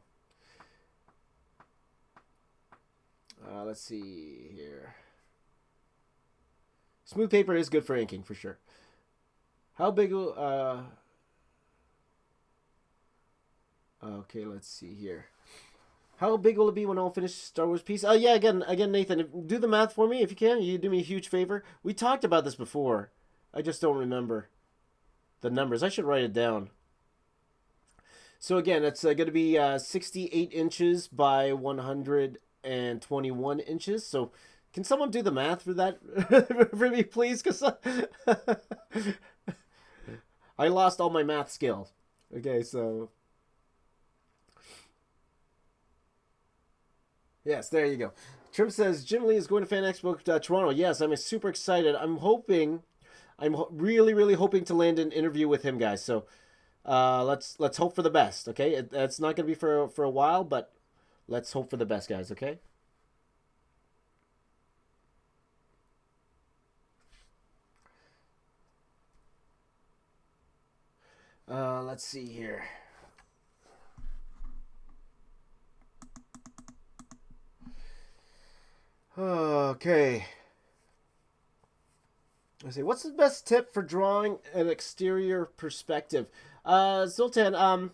let's see here. Smooth paper is good for inking for sure. How big will okay, let's see here. How big will it be when I'll finish Star Wars piece? Yeah, again, Nathan, do the math for me if you can. You do me a huge favor. We talked about this before. I just don't remember the numbers. I should write it down. So again, it's going to be 68 inches by 121 inches. So can someone do the math for that for me, please? Because I lost all my math skills. Okay, so yes, there you go. Trim says Jim Lee is going to Fan Expo Toronto. Yes, I'm super excited. I'm really, really hoping to land an interview with him, guys. So let's hope for the best. Okay, it's not going to be for a while, but let's hope for the best, guys. Okay. Let's see here. Okay. Let's see. What's the best tip for drawing an exterior perspective? Zoltan,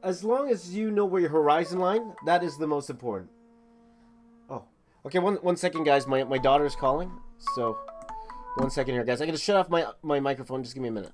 as long as you know where your horizon line, that is the most important. Oh, okay. One second, guys. My daughter's calling. So, 1 second here, guys. I gotta shut off my microphone. Just give me a minute.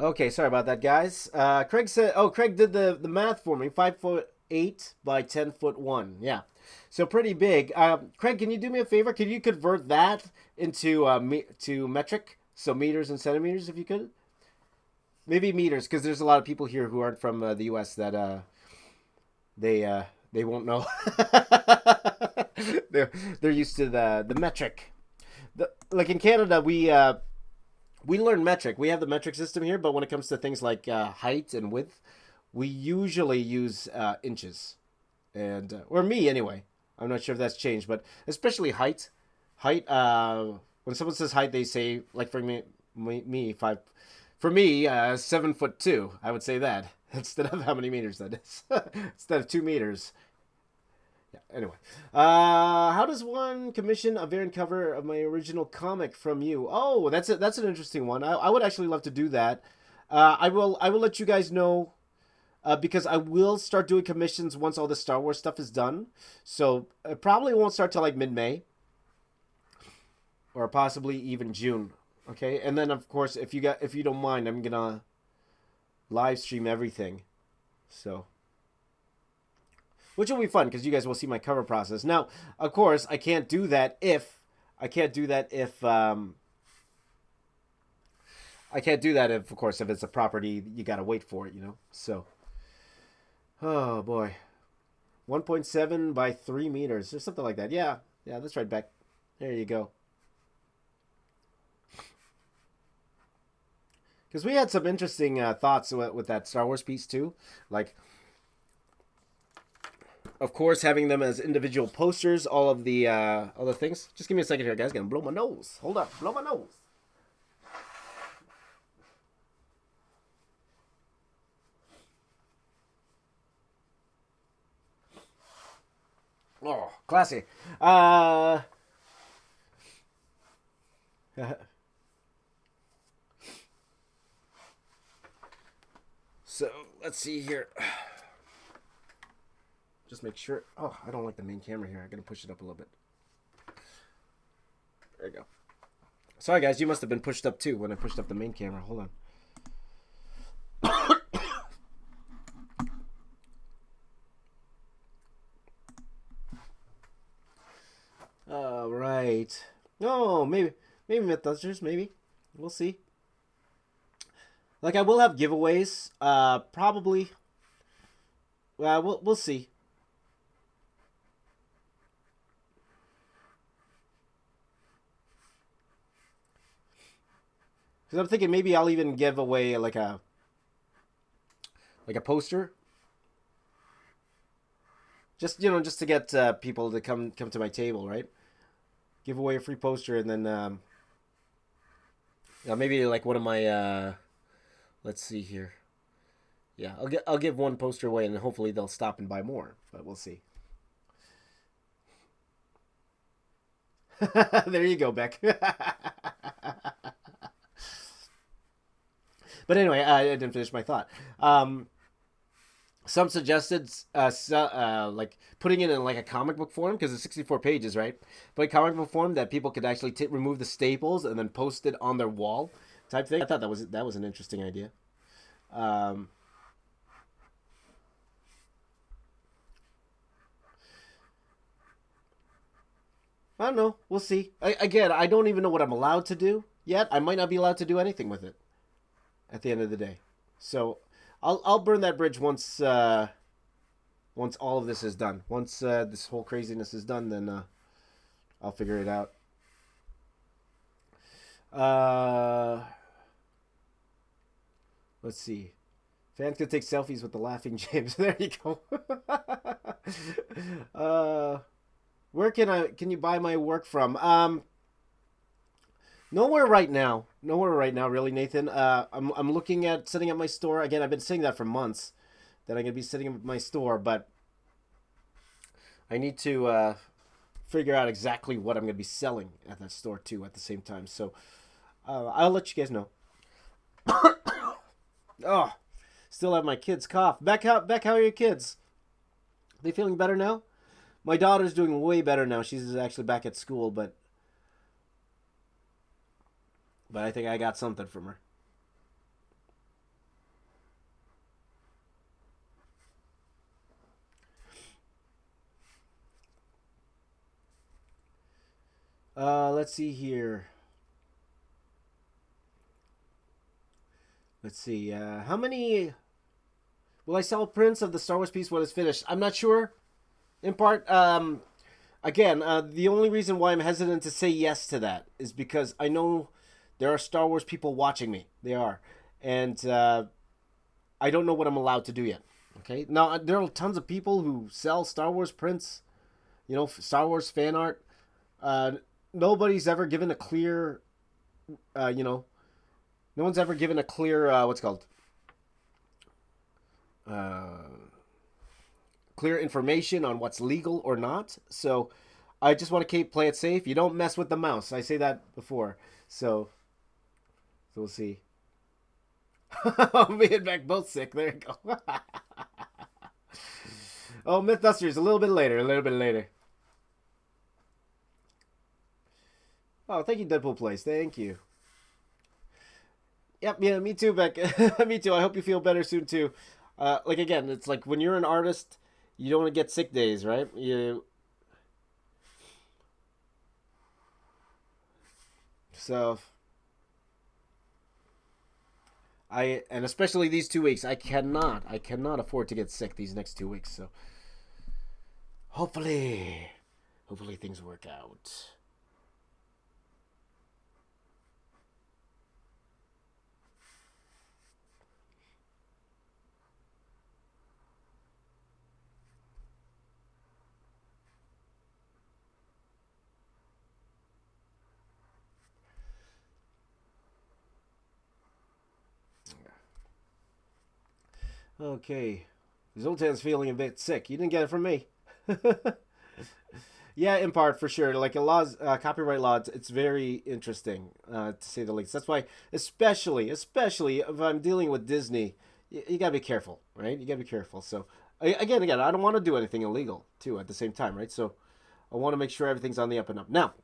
Okay, sorry about that, guys. Craig said, "Oh, Craig did the math for me. 5'8" by 10'1". Yeah, so pretty big. Craig, can you do me a favor? Can you convert that into to metric? So meters and centimeters, if you could. Maybe meters, because there's a lot of people here who aren't from the U.S. that they won't know. they're used to the metric. Like in Canada, we learn metric. We have the metric system here, but when it comes to things like height and width, we usually use inches, and or me anyway. I'm not sure if that's changed, but especially height. Height. When someone says height, they say like for me 5. For me, 7'2". I would say that instead of how many meters that is. Instead of 2 meters. Yeah. Anyway, how does one commission a variant cover of my original comic from you? Oh, that's an interesting one. I would actually love to do that. I will let you guys know because I will start doing commissions once all the Star Wars stuff is done. So it probably won't start till like mid-May. or possibly even June. Okay, and then of course, if you don't mind, I'm gonna live stream everything. So, which will be fun because you guys will see my cover process. Now, of course, I can't do that if of course, if it's a property, you gotta wait for it, you know. So, oh boy, 1.7 by 3 meters or something like that. Yeah, yeah, that's right, Beck. There you go. Because we had some interesting thoughts with that Star Wars piece too, like, of course, having them as individual posters, all the things. Just give me a second here, guys. Gonna blow my nose. Hold up, blow my nose. Oh, classy. So let's see here. Just make sure. Oh, I don't like the main camera here. I gotta push it up a little bit. There you go. Sorry, guys. You must have been pushed up too when I pushed up the main camera. Hold on. All right. Oh, maybe Mythbusters. Maybe we'll see. Like I will have giveaways. Probably. Well, we'll see. Because I'm thinking maybe I'll even give away like a poster, just just to get people to come to my table, right? Give away a free poster, and then maybe like one of my let's see here. Yeah, I'll give one poster away, and hopefully they'll stop and buy more. But we'll see. There you go, Beck. But anyway, I didn't finish my thought. Some suggested like putting it in like a comic book form because it's 64 pages, right? But a comic book form that people could actually remove the staples and then post it on their wall, type thing. I thought that was an interesting idea. Um, I don't know. We'll see. Again, I don't even know what I'm allowed to do yet. I might not be allowed to do anything with it at the end of the day. So I'll burn that bridge once all of this is done. Once this whole craziness is done, then I'll figure it out. Uh, let's see. Fans can take selfies with the laughing James. There you go. uh, where can you buy my work from? Nowhere right now. Nowhere right now, really, Nathan. I'm looking at setting up my store again. I've been saying that for months that I'm gonna be setting up my store, but I need to figure out exactly what I'm gonna be selling at that store too at the same time. So I'll let you guys know. Oh, still have my kids cough. Beck, how are your kids? Are they feeling better now? My daughter's doing way better now. She's actually back at school, but I think I got something from her. Let's see here. Let's see. How many will I sell prints of the Star Wars piece when it's finished? I'm not sure. In part, again, the only reason why I'm hesitant to say yes to that is because I know there are Star Wars people watching me. They are, and I don't know what I'm allowed to do yet. Okay. Now there are tons of people who sell Star Wars prints. Star Wars fan art. Uh, Nobody's ever given a clear, uh, you know, no one's ever given a clear, what's it called, uh, clear information on what's legal or not. So I just want to play it safe. You don't mess with the mouse. I say that before. So we'll see. Me and Beck both sick. There you go. Oh, Mythbusters, a little bit later. Oh, thank you, Deadpool Plays. Thank you. Yep, yeah, me too, Beck. Me too. I hope you feel better soon too. Like again, it's like when you're an artist, you don't want to get sick days, right? You so and especially these 2 weeks, I cannot afford to get sick these next 2 weeks. So hopefully, hopefully things work out. Okay, Zoltan's feeling a bit sick. You didn't get it from me. Yeah, in part for sure. Like a laws, copyright law, it's very interesting to say the least. That's why, especially if I'm dealing with Disney, you gotta be careful, right? You gotta be careful. So again, I don't want to do anything illegal too at the same time, right? So I want to make sure everything's on the up and up. Now,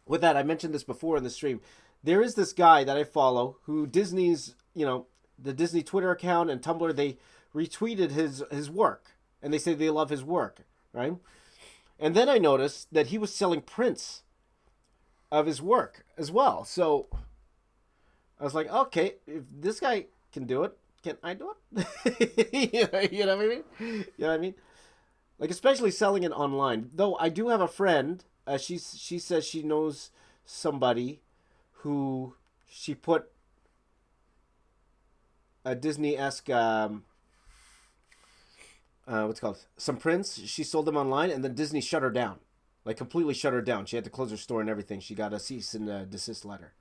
with that, I mentioned this before in the stream. There is this guy that I follow who Disney's, the Disney Twitter account and Tumblr, they retweeted his work and they say they love his work, right? And then I noticed that he was selling prints of his work as well. So I was like, okay, if this guy can do it, can I do it? You know what I mean? You know what I mean? Like especially selling it online. Though I do have a friend. She says she knows somebody who she put a Disney esque what's it called, some prints. She sold them online, and then Disney shut her down, like completely shut her down. She had to close her store and everything. She got a cease and desist letter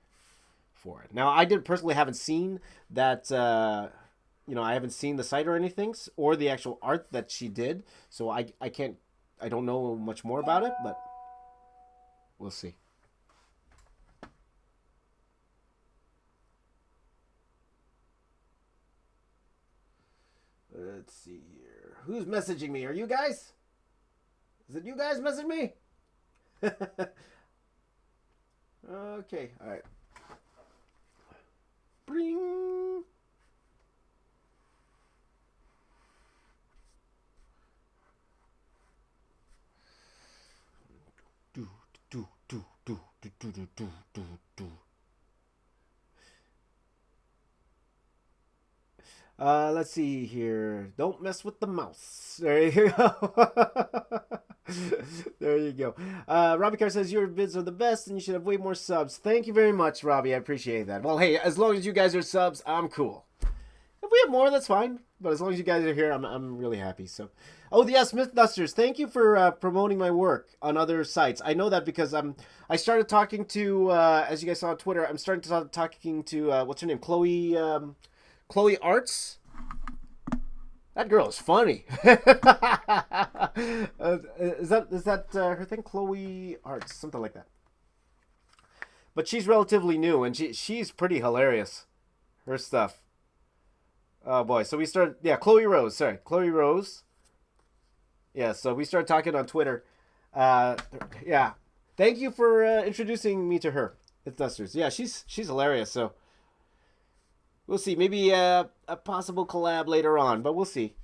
for it. Now I did personally haven't seen that. I haven't seen the site or anything, or the actual art that she did. So I can't. I don't know much more about it, but we'll see. Let's see here. Who's messaging me? Are you guys? Is it you guys messaging me? Okay, all right. Bring. Do do do do do do do do do do. Let's see here. Don't mess with the mouse. There you go. There you go. Robbie Carr says your vids are the best and you should have way more subs. Thank you very much, Robbie. I appreciate that. Well, hey, as long as you guys are subs, I'm cool. If we have more, that's fine. But as long as you guys are here, I'm really happy. So, oh yeah, Mythbusters, thank you for promoting my work on other sites. I know that because I started talking to as you guys saw on Twitter. I'm starting to start talking to what's her name, Chloe Arts. That girl is funny. Is that her thing? Chloe Arts, something like that. But she's relatively new, and she's pretty hilarious. Her stuff. Oh boy! So we started. Yeah, Chloe Rose. Sorry, Chloe Rose. Yeah. So we started talking on Twitter. Uh, yeah. Thank you for introducing me to her. It's Dusters. Yeah, she's hilarious. So we'll see. Maybe a possible collab later on, but we'll see.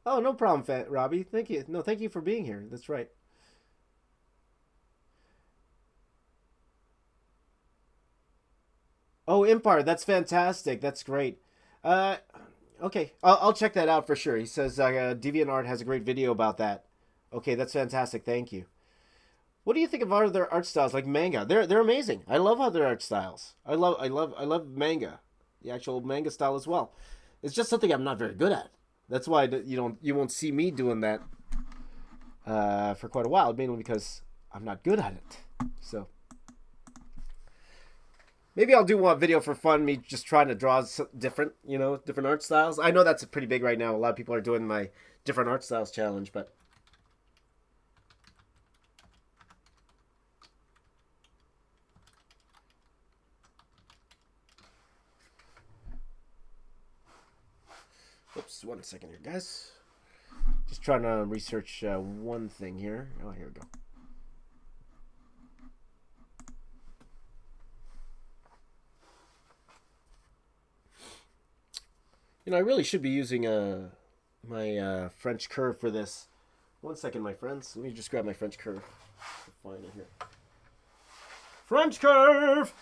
Oh, no problem, Robbie. Thank you. No, thank you for being here. That's right. Oh, Empire. That's fantastic. That's great. Uh, okay. I'll check that out for sure. He says DeviantArt has a great video about that. Okay, that's fantastic. Thank you. What do you think of other art styles like manga? They're amazing. I love other art styles. I love manga, the actual manga style as well. It's just something I'm not very good at. That's why you won't see me doing that for quite a while, mainly because I'm not good at it. So maybe I'll do one video for fun, me just trying to draw different, different art styles. I know that's pretty big right now. A lot of people are doing my different art styles challenge, but Oops, 1 second here, guys. Just trying to research one thing here. Oh, here we go. I really should be using my French curve for this. 1 second, my friends. Let me just grab my French curve. Find it here. French curve!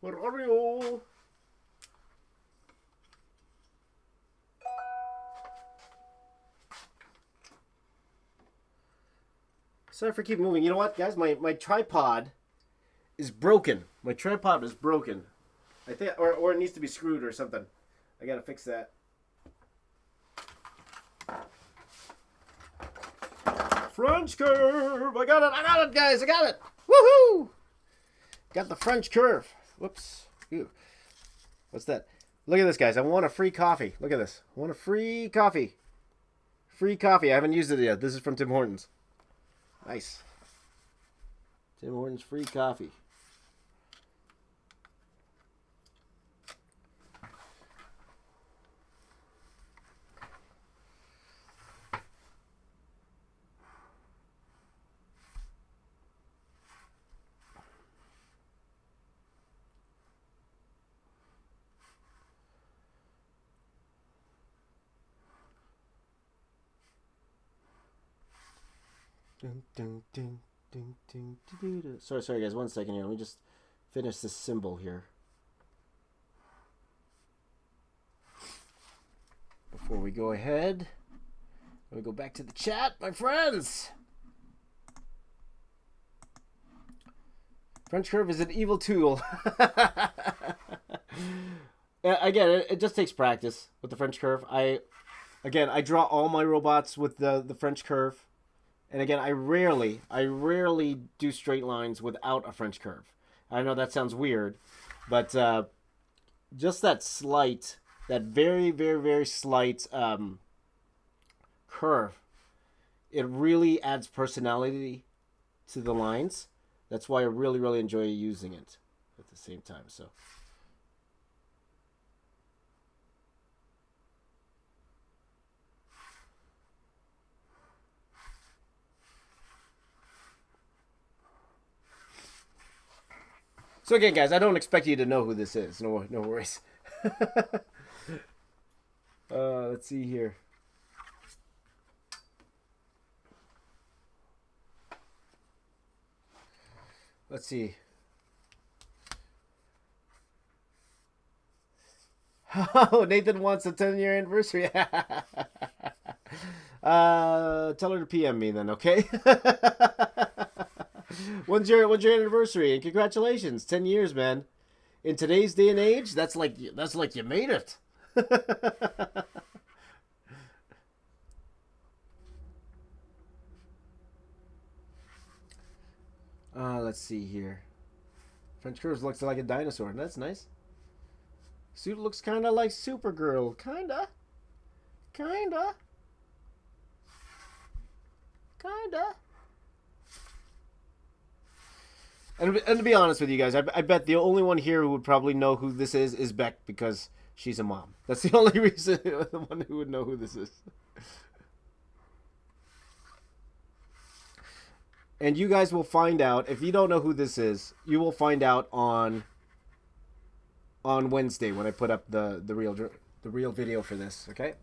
Where are you? Sorry for keep moving. You know what, guys? My tripod is broken. My tripod is broken. I think, or it needs to be screwed or something. I gotta fix that. French curve! I got it, guys! I got it! Woohoo! Got the French curve. Whoops. Ew. What's that? Look at this, guys. I want a free coffee. Look at this. I want a free coffee. Free coffee. I haven't used it yet. This is from Tim Hortons. Nice. Tim Hortons free coffee. Sorry, guys. 1 second here. Let me just finish this symbol here before we go ahead. Let me go back to the chat, my friends. French curve is an evil tool. Again, it just takes practice with the French curve. I draw all my robots with the French curve. And again, I rarely do straight lines without a French curve. I know that sounds weird, but just that very, very, very slight curve, it really adds personality to the lines. That's why I really, really enjoy using it at the same time. So again, guys, I don't expect you to know who this is. No worries. Let's see here. Let's see. Oh, Nathan wants a 10-year anniversary. Tell her to PM me then, okay? When's your anniversary? And congratulations, 10 years, man. In today's day and age, that's like you made it. Let's see here. French curves looks like a dinosaur. That's nice. Suit looks kind of like Supergirl. Kinda. And to be honest with you guys, I bet the only one here who would probably know who this is Beck, because she's a mom. That's the only reason, the one who would know who this is. And you guys will find out, if you don't know who this is, you will find out on Wednesday when I put up the real video for this, okay?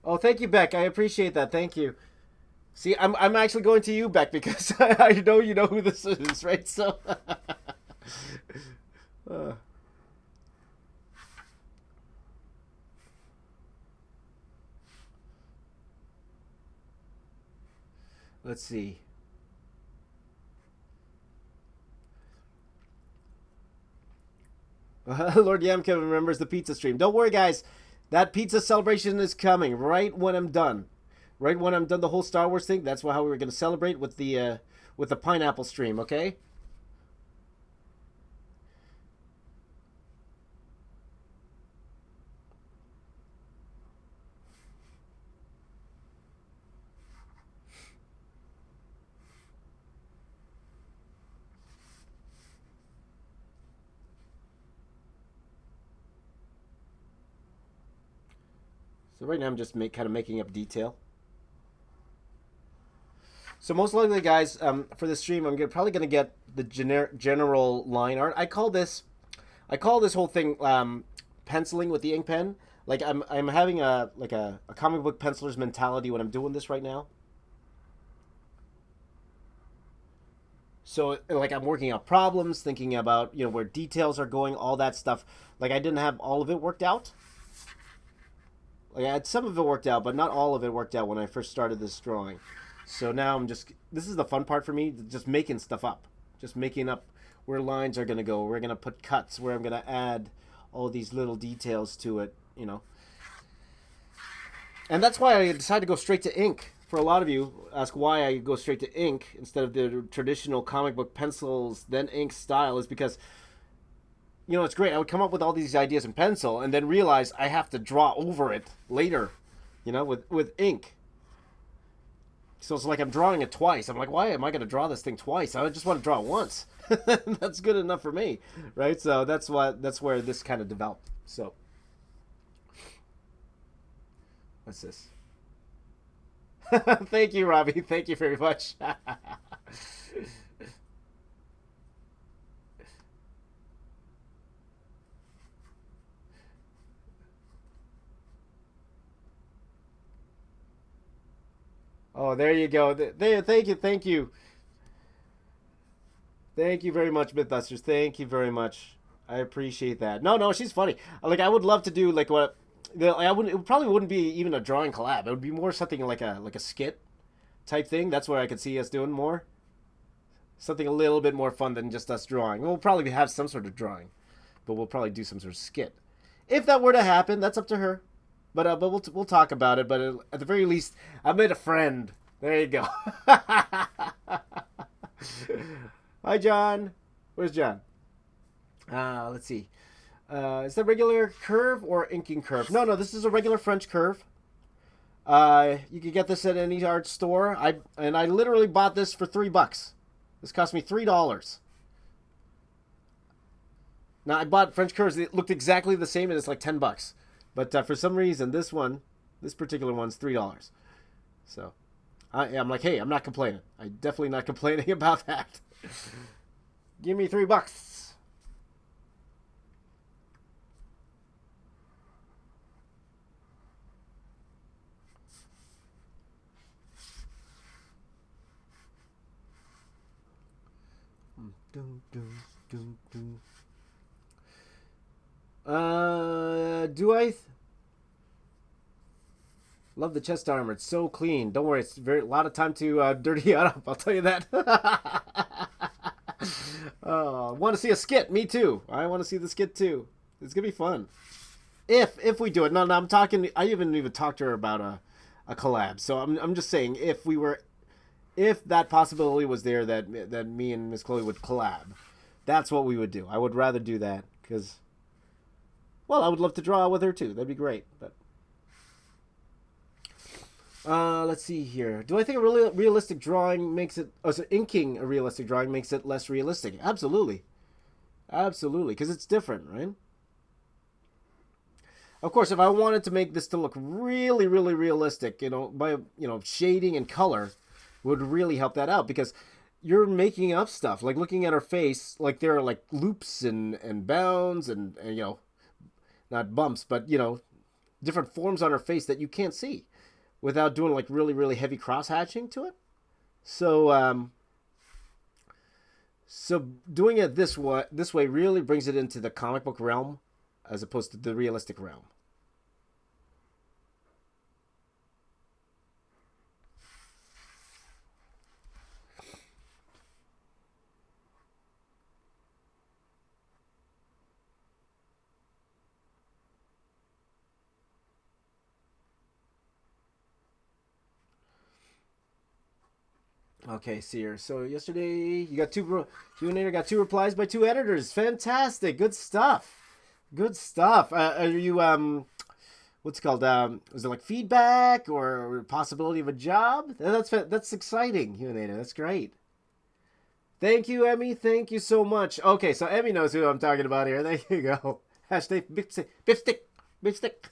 Oh, thank you, Beck. I appreciate that. Thank you. See, I'm actually going to you, Beck, because I know you know who this is, right? So, let's see. Lord Yamka remembers the pizza stream. Don't worry, guys. That pizza celebration is coming right when I'm done. Right when I'm done the whole Star Wars thing. That's how we were going to celebrate with the pineapple stream, okay? So right now I'm just kind of making up detail. So most likely, guys, for this stream, probably gonna get the general line art. I call this whole thing penciling with the ink pen. Like I'm having a comic book penciler's mentality when I'm doing this right now. So like I'm working out problems, thinking about where details are going, all that stuff. Like I didn't have all of it worked out. Like I had some of it worked out, but not all of it worked out when I first started this drawing. So now this is the fun part for me, just making stuff up. Just making up where lines are going to go. We're going to put cuts, where I'm going to add all these little details to it. And that's why I decided to go straight to ink. For a lot of you, ask why I go straight to ink instead of the traditional comic book pencils, then ink style, is because it's great. I would come up with all these ideas in pencil and then realize I have to draw over it later, with ink. So it's like I'm drawing it twice. I'm like, why am I going to draw this thing twice? I just want to draw it once. That's good enough for me, right? So that's where this kind of developed. So what's this? Thank you, Robbie. Thank you very much. Oh, there you go. There, thank you. Thank you very much, Mythbusters. Thank you very much. I appreciate that. No, no, she's funny. Like I would love to do like what I wouldn't. It probably wouldn't be even a drawing collab. It would be more something like a skit type thing. That's where I could see us doing more. Something a little bit more fun than just us drawing. We'll probably have some sort of drawing, but we'll probably do some sort of skit. If that were to happen, that's up to her. But we'll talk about it. But at the very least, I made a friend. There you go. Hi, John. Where's John? Let's see. Is that regular curve or inking curve? No, no, this is a regular French curve. You can get this at any art store. I literally bought this for $3. This cost me $3. Now I bought French curves. It looked exactly the same, and it's like $10. But for some reason, this particular one's $3. So I'm like, hey, I'm not complaining. I'm definitely not complaining about that. Give me $3. Do I? Love the chest armor. It's so clean. Don't worry, it's a lot of time to dirty it up. I'll tell you that. Want to see a skit? Me too. I want to see the skit too. It's gonna be fun. If we do it. No, no. I'm talking. I even talked to her about a collab. So I'm just saying if that possibility was there that me and Miss Chloe would collab, that's what we would do. I would rather do that because, well, I would love to draw with her too. That'd be great. But let's see here. Do I think a really realistic drawing makes it? Oh, so inking a realistic drawing makes it less realistic. Absolutely, absolutely, because it's different, right? Of course, if I wanted to make this to look really, really realistic, by shading and color, would really help that out because you're making up stuff like looking at her face, like there are like loops and bounds and not bumps, but different forms on her face that you can't see without doing like really, really heavy cross hatching to it. So so doing it this way really brings it into the comic book realm as opposed to the realistic realm. Okay, Seer. So yesterday you got Q&A got 2 replies by 2 editors. Fantastic. Good stuff. Good stuff. Are you what's it called? Was it like feedback or possibility of a job? That's exciting, Q&A. That's great. Thank you, Emmy. Thank you so much. Okay, so Emmy knows who I'm talking about here. There you go. Hashtag beef stick. Beef stick.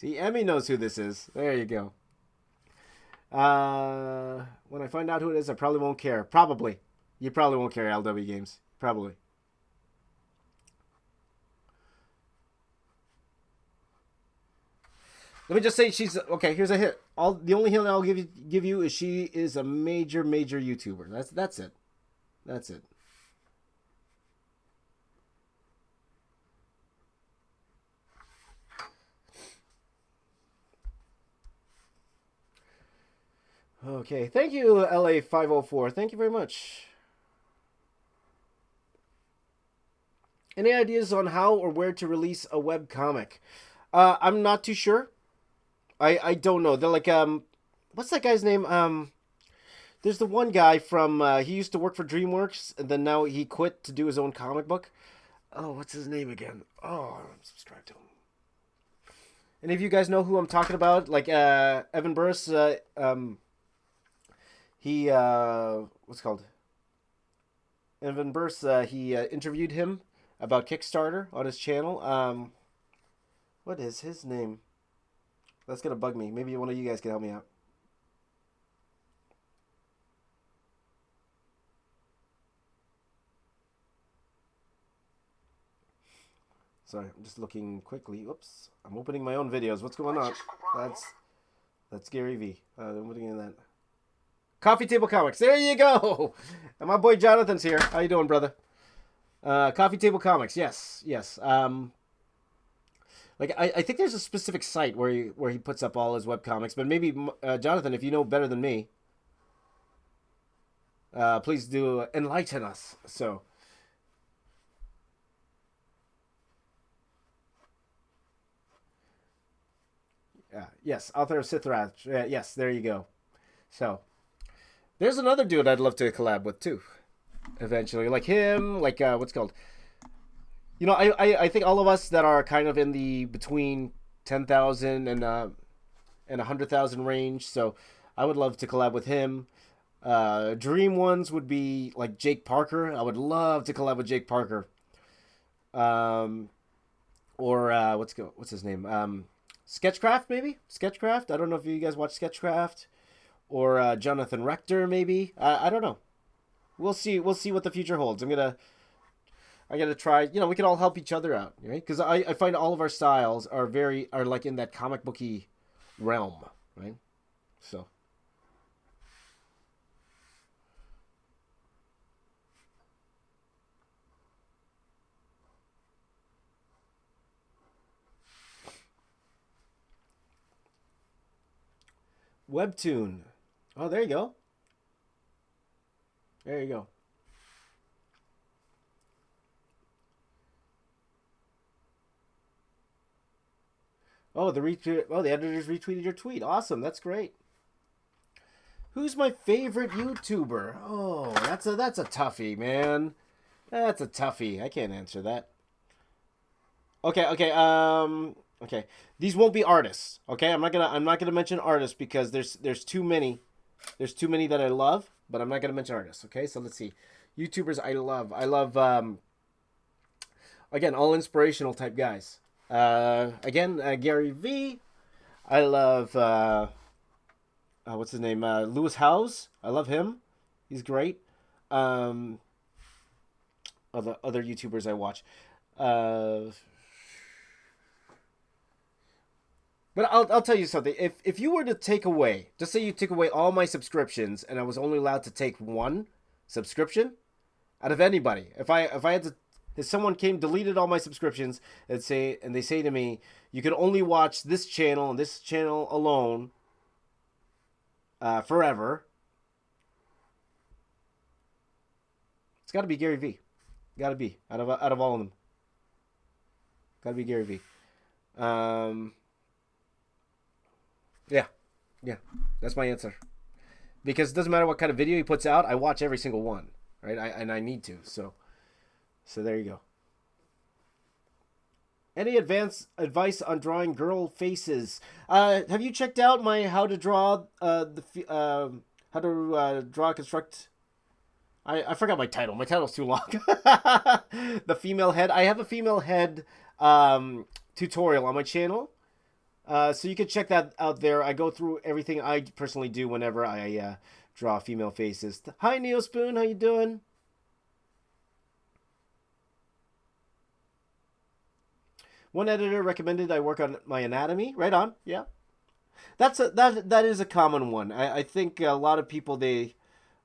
See, Emmy knows who this is. There you go. When I find out who it is, I probably won't care. Probably. You probably won't care, LW Games. Probably. Let me just say she's okay. Here's a hit. The only hint I'll give you is she is a major YouTuber. That's it. That's it. Okay, thank you, LA504. Thank you very much. Any ideas on how or where to release a web comic? I'm not too sure. I don't know. They're like what's that guy's name? There's the one guy from he used to work for DreamWorks and then now he quit to do his own comic book. Oh, what's his name again? Oh, I'm subscribed to him. Any of you guys know who I'm talking about? Like Evan Burris. He what's it called? Evan Burris. He interviewed him about Kickstarter on his channel. What is his name? That's gonna bug me. Maybe one of you guys can help me out. Sorry, I'm just looking quickly. Oops, I'm opening my own videos. What's going on? That's Gary V. I'm putting in that. Coffee Table Comics. There you go. And my boy Jonathan's here. How you doing, brother? Coffee Table Comics. Yes. Like I think there's a specific site where he puts up all his webcomics, but maybe Jonathan, if you know better than me, please do enlighten us. So. Yes, author of Sithrath. Yes, there you go. So, there's another dude I'd love to collab with too, eventually. Like him, like what's it called? You know, I think all of us that are kind of in the between 10,000 and 100,000 range. So, I would love to collab with him. Dream ones would be like Jake Parker. I would love to collab with Jake Parker. Or what's his name? Sketchcraft, maybe? Sketchcraft? I don't know if you guys watch Sketchcraft. Or Jonathan Rector, maybe? I don't know. We'll see what the future holds. I gotta try, you know, we can all help each other out, right? Because I find all of our styles are like in that comic booky realm, right? So. Webtoon. Oh, there you go. There you go. Oh, the editors retweeted your tweet. Awesome. That's great. Who's my favorite YouTuber? Oh, that's a toughie, man. That's a toughie. I can't answer that. Okay. These won't be artists. Okay, I'm not gonna mention artists because there's too many. There's too many that I love, but I'm not gonna mention artists. Okay, so let's see. YouTubers I love. Again, all inspirational type guys. Gary V. I love what's his name? Lewis Howes. I love him. He's great. Other YouTubers I watch. But I'll tell you something. If you were to take away, just say you took away all my subscriptions and I was only allowed to take one subscription out of anybody. If I had to, if someone deleted all my subscriptions and they say to me, you can only watch this channel and this channel alone forever. It's got to be Gary V. Got to be out of all of them. Got to be Gary V. Yeah, that's my answer. Because it doesn't matter what kind of video he puts out, I watch every single one, right? I need to. So there you go. Any advice on drawing girl faces? Have you checked out my how to draw construct? I forgot my title. My title's too long. The female head. I have a female head tutorial on my channel. So you can check that out there. I go through everything I personally do whenever I draw female faces. Hi, Neospoon. How you doing? One editor recommended I work on my anatomy. Right on. Yeah. That is a common one. I think a lot of people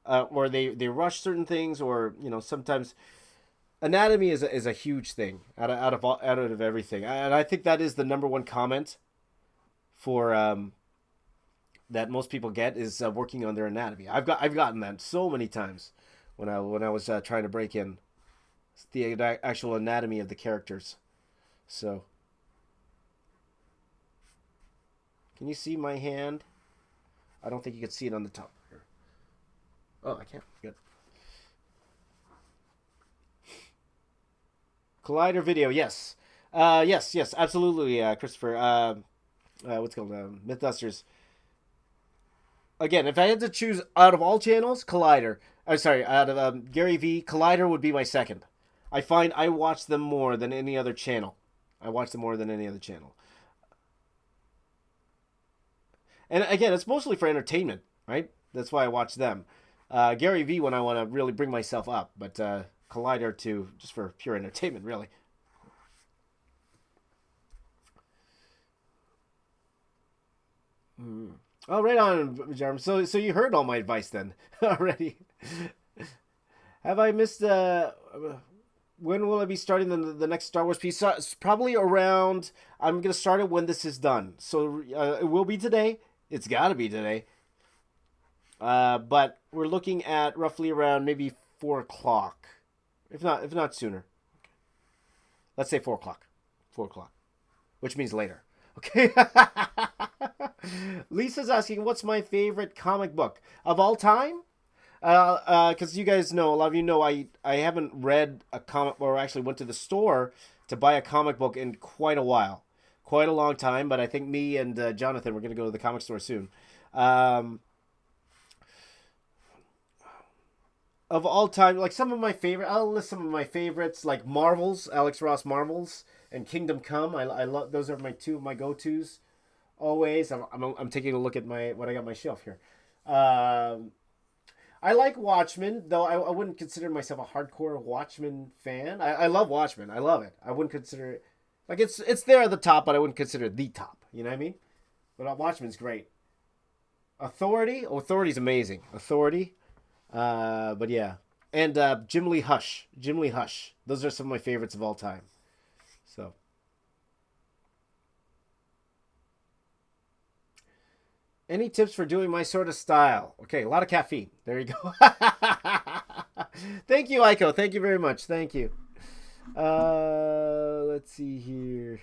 or they rush certain things, or sometimes anatomy is a huge thing out of everything, and I think that is the number one comment for that most people get is working on their anatomy. I've gotten that so many times when I was trying to break in the actual anatomy of the characters. So, can you see my hand? I don't think you can see it on the top here. Oh, I can't. Good. Collider video, yes. Yes, absolutely, Christopher. What's it called? Mythbusters. Again, if I had to choose out of all channels, Collider. I'm sorry, out of Gary V, Collider would be my second. I find I watch them more than any other channel. I watch them more than any other channel. And again, it's mostly for entertainment, right? That's why I watch them. Gary V when I want to really bring myself up, but Collider too, just for pure entertainment, really. Mm. Oh, right on, Jarm. So you heard all my advice then already. Have I missed? When will I be starting the next Star Wars piece? It's probably around. I'm gonna start it when this is done. So it will be today. It's got to be today. But we're looking at roughly around maybe 4 o'clock, if not sooner. Let's say 4 o'clock. 4 o'clock, which means later. Okay. Lisa's asking, "What's my favorite comic book of all time?" Because you guys know, a lot of you know, I haven't read a comic, or actually went to the store to buy a comic book in quite a while, quite a long time. But I think me and Jonathan, we're gonna go to the comic store soon. Um, of all time, like some of my favorite, I'll list some of my favorites, like Marvels, Alex Ross Marvels, and Kingdom Come. I love those are my two of my go tos. Always, I'm taking a look at my what I got on my shelf here. Um, I like Watchmen, though I wouldn't consider myself a hardcore Watchmen fan. I love Watchmen. I love it. I wouldn't consider it like it's there at the top, but I wouldn't consider it the top. You know what I mean? But Watchmen's great. Authority's amazing. Authority. But yeah, and Jim Lee Hush. Jim Lee Hush. Those are some of my favorites of all time. So. Any tips for doing my sort of style? Okay, a lot of caffeine. There you go. Thank you, Aiko. Thank you very much. Thank you. Let's see here.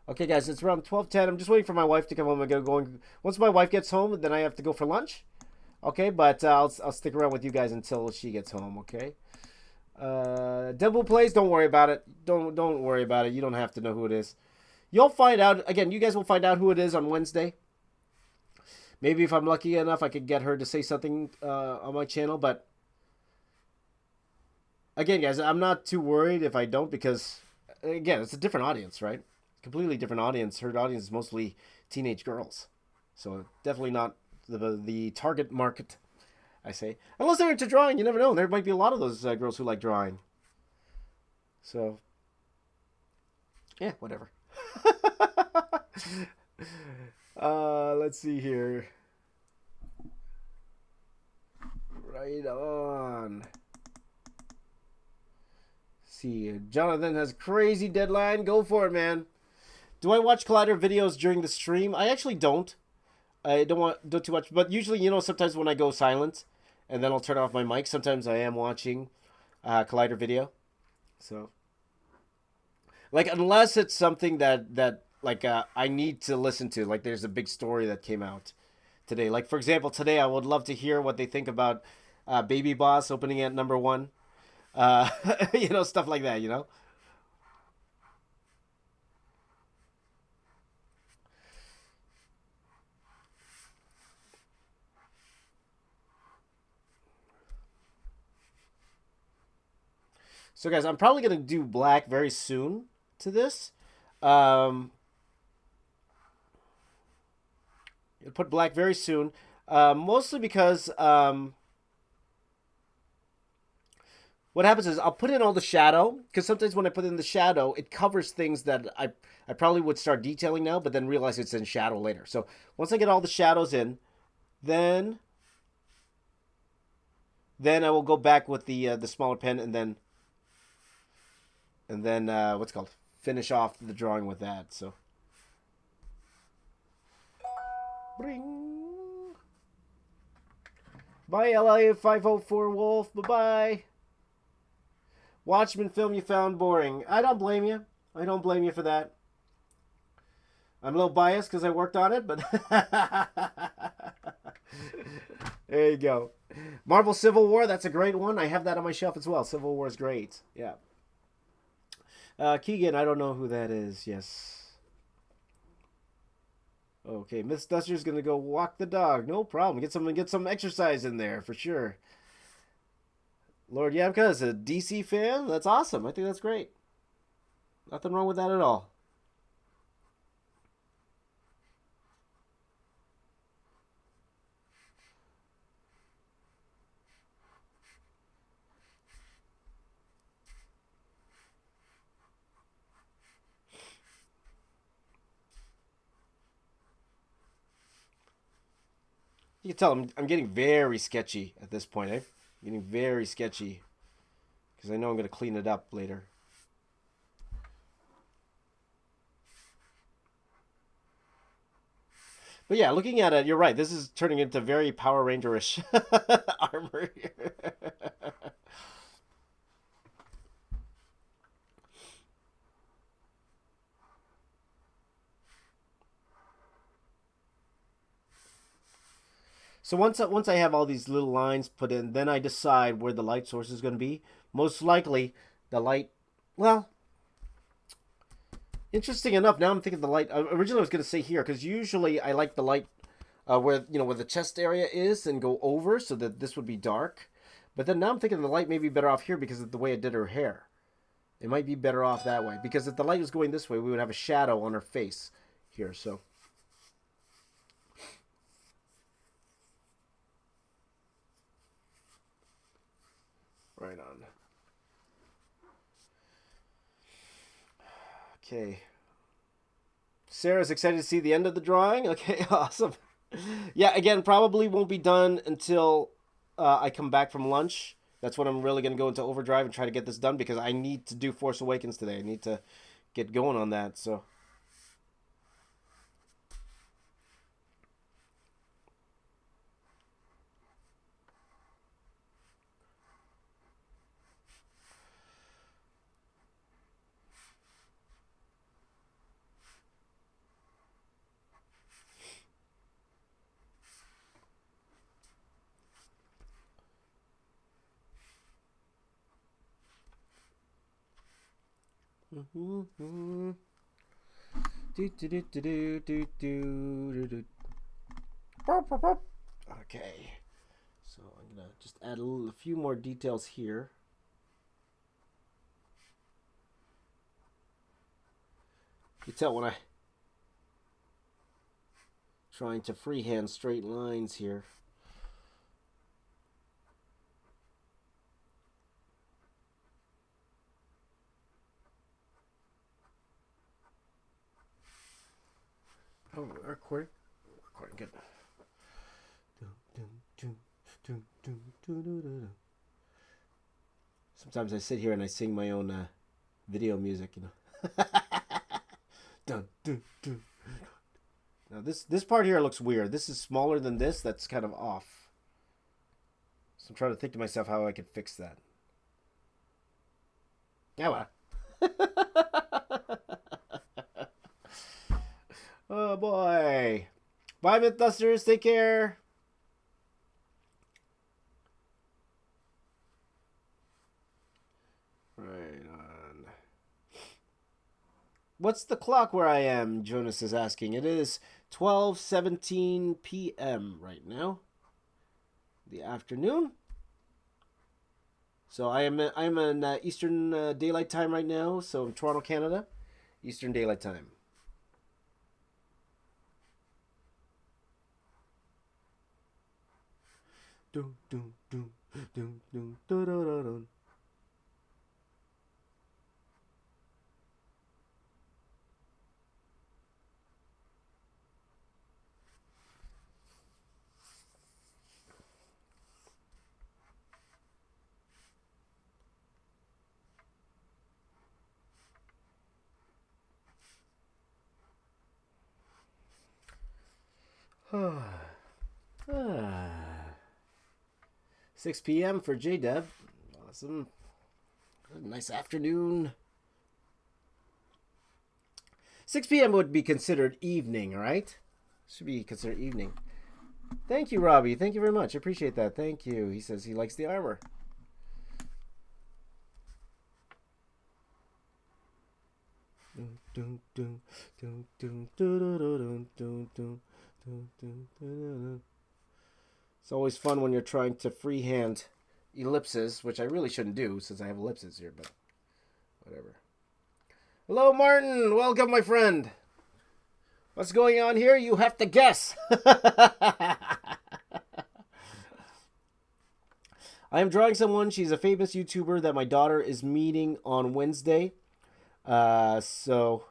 Okay, guys, it's around 12:10. I'm just waiting for my wife to come home. I gotta go. Once my wife gets home, then I have to go for lunch. Okay, but I'll stick around with you guys until she gets home. Okay. Deadpool plays. Don't worry about it. Don't worry about it. You don't have to know who it is. You'll find out. Again, you guys will find out who it is on Wednesday. Maybe if I'm lucky enough, I could get her to say something on my channel. But again, guys, I'm not too worried if I don't, because again, it's a different audience, right? Completely different audience. Her audience is mostly teenage girls, so definitely not the target market. I say, unless they're into drawing, you never know. There might be a lot of those girls who like drawing. So, yeah, whatever. Let's see here. Right on. See, Jonathan has a crazy deadline. Go for it, man. Do I watch Collider videos during the stream? I actually don't. I don't do too much, but usually, sometimes when I go silent, and then I'll turn off my mic. Sometimes I am watching Collider video. So, like, unless it's something that like I need to listen to, like there's a big story that came out today. Like, for example, today I would love to hear what they think about Baby Boss opening at #1. Stuff like that. So, guys, I'm probably going to do black very soon to this. Um, It'll put black very soon. Mostly because what happens is I'll put in all the shadow, because sometimes when I put in the shadow, it covers things that I probably would start detailing now, but then realize it's in shadow later. So once I get all the shadows in, then I will go back with the smaller pen, and then what's it called, finish off the drawing with that. So bring. Bye, LA504 Wolf. Bye bye. Watchmen film you found boring. I don't blame you. I don't blame you for that. I'm a little biased because I worked on it, but there you go. Marvel Civil War, that's a great one. I have that on my shelf as well. Civil War is great. Yeah. Keegan, I don't know who that is. Yes. Okay, Miss Duster's gonna go walk the dog. No problem. Get some exercise in there for sure. Lord Yamka is a DC fan. That's awesome. I think that's great. Nothing wrong with that at all. You can tell I'm getting very sketchy at this point, eh? Getting very sketchy. Because I know I'm going to clean it up later. But yeah, looking at it, you're right. This is turning into very Power Ranger-ish armor here. So once I have all these little lines put in, then I decide where the light source is going to be. Most likely, the light. Well, interesting enough. Now I'm thinking the light. Originally, I was going to say here because usually I like the light where where the chest area is and go over so that this would be dark. But then now I'm thinking the light may be better off here because of the way I did her hair. It might be better off that way because if the light was going this way, we would have a shadow on her face here. So. Right on. Okay. Sarah's excited to see the end of the drawing. Okay, awesome. Yeah, again, probably won't be done until I come back from lunch. That's when I'm really going to go into overdrive and try to get this done because I need to do Force Awakens today. I need to get going on that, so. Mm-hmm. Okay, so I'm gonna just add a few more details here. You tell when I trying to freehand straight lines here. Oh, recording. Recording good. Sometimes I sit here and I sing my own video music, Dun, dun, dun. Now this part here looks weird. This is smaller than this. That's kind of off. So I'm trying to think to myself how I could fix that. Yeah, well. Oh boy. Bye, Mythbusters. Take care. Right on. What's the clock where I am? Jonas is asking. It is 12:17 p.m. right now. The afternoon. So I'm in Eastern Daylight Time right now. So in Toronto, Canada, Eastern Daylight Time. Dun, dun, dun, dun, dun, dun, dun, dun, dun. Ah. 6 p.m. for JDev. Awesome. Nice afternoon. 6 p.m. would be considered evening, right? Should be considered evening. Thank you, Robbie. Thank you very much. I appreciate that. Thank you. He says he likes the armor. It's always fun when you're trying to freehand ellipses, which I really shouldn't do since I have ellipses here, but whatever. Hello, Martin. Welcome, my friend. What's going on here? You have to guess. I am drawing someone. She's a famous YouTuber that my daughter is meeting on Wednesday. So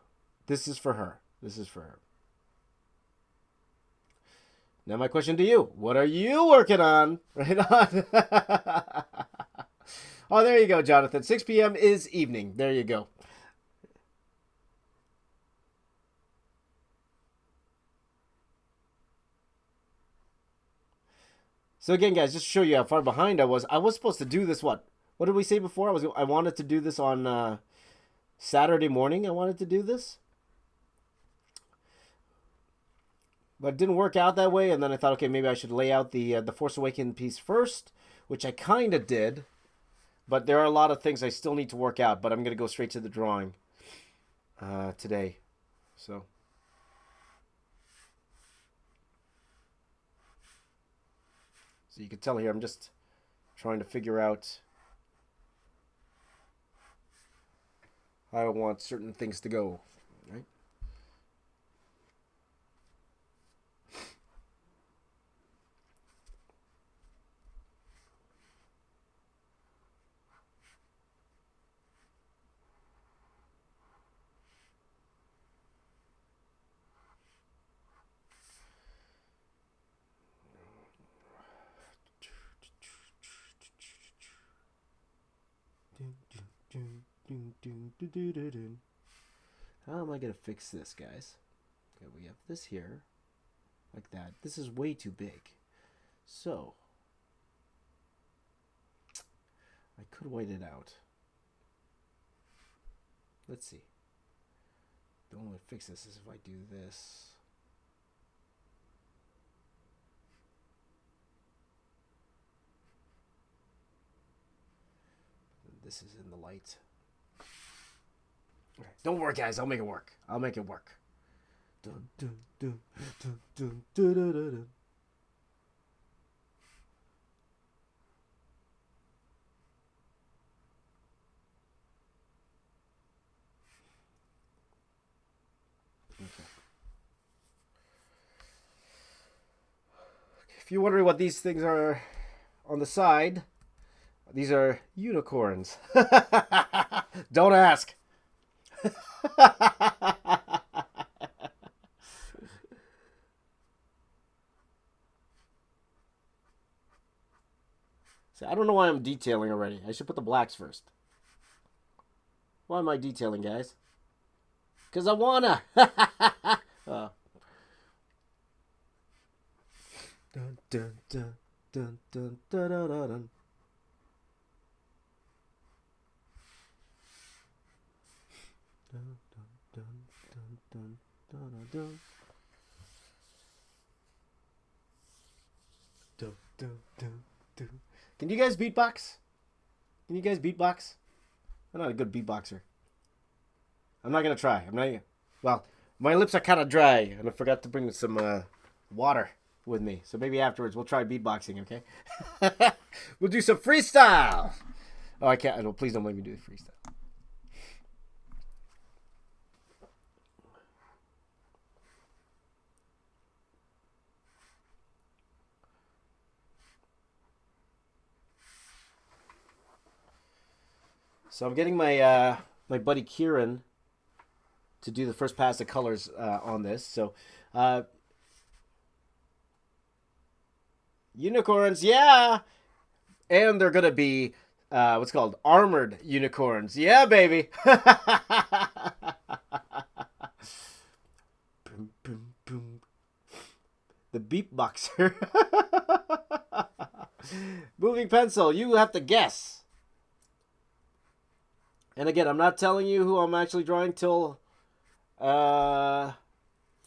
this is for her. This is for her. Now my question to you. What are you working on? Right on. Oh, there you go, Jonathan. 6 p.m. is evening. There you go. So again, guys, just to show you how far behind I was supposed to do this, what did we say before? I wanted to do this on Saturday morning. I wanted to do this. But it didn't work out that way, and then I thought, okay, maybe I should lay out the Force Awakens piece first, which I kind of did. But there are a lot of things I still need to work out, but I'm going to go straight to the drawing today. So you can tell here I'm just trying to figure out how I want certain things to go, right? How am I going to fix this, guys? Okay, we have this here, like that. This is way too big. So, I could wait it out. Let's see. The only way to fix this is if I do this. This is in the light. Okay. Don't worry, guys. I'll make it work. I'll make it work. Dun, dun, dun, dun, dun, dun, dun, dun, dun. Okay. If you're wondering what these things are on the side, these are unicorns. Don't ask. See, I don't know why I'm detailing already. I should put the blacks first. Why am I detailing, guys? Because I wanna. Dun, dun, dun, dun, dun, dun, dun, dun. Dun, dun, dun, dun, dun, dun, dun. Dun, dun, dun, dun. Can you guys beatbox? Can you guys beatbox? I'm not a good beatboxer. I'm not gonna try. I'm not. Well, my lips are kind of dry, and I forgot to bring some water with me. So maybe afterwards we'll try beatboxing. Okay? We'll do some freestyle. Oh, I can't. No, please don't make me do the freestyle. So I'm getting my my buddy Kieran to do the first pass of colors on this. So unicorns, yeah, and they're gonna be what's called armored unicorns. Yeah, baby. Boom, boom, boom. The beatboxer. Moving pencil. You have to guess. And again, I'm not telling you who I'm actually drawing till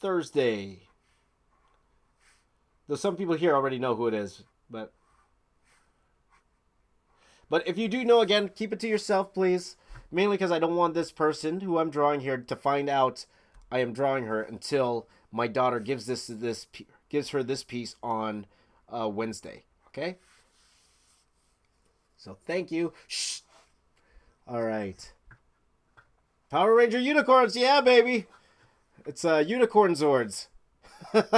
Thursday. Though some people here already know who it is, but if you do know, again, keep it to yourself, please. Mainly because I don't want this person who I'm drawing here to find out I am drawing her until my daughter gives her this piece on Wednesday. Okay. So thank you. Shh. All right. Power Ranger unicorns, yeah, baby. It's unicorn Zords. That's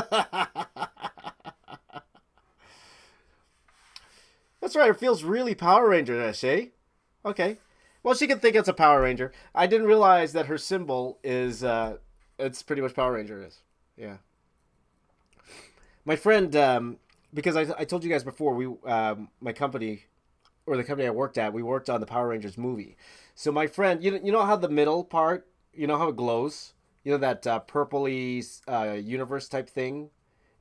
right. It feels really Power Ranger-ish, eh? Okay. Well, she can think it's a Power Ranger. I didn't realize that her symbol is it's pretty much Power Ranger is. Yeah. My friend, because I told you guys before, my company, or the company I worked at, we worked on the Power Rangers movie. So my friend, you know how the middle part, you know how it glows? You know that purpley universe type thing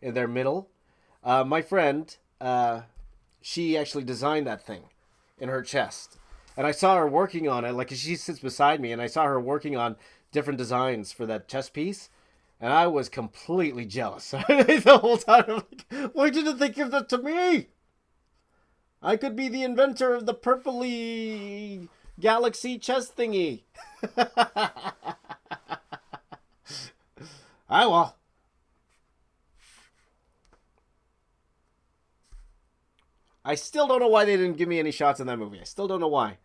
in their middle? My friend, she actually designed that thing in her chest. And I saw her working on it, like she sits beside me, and I saw her working on different designs for that chest piece. And I was completely jealous the whole time. I'm like, why didn't they give that to me? I could be the inventor of the purpley galaxy chest thingy. I will. I still don't know why they didn't give me any shots in that movie. I still don't know why.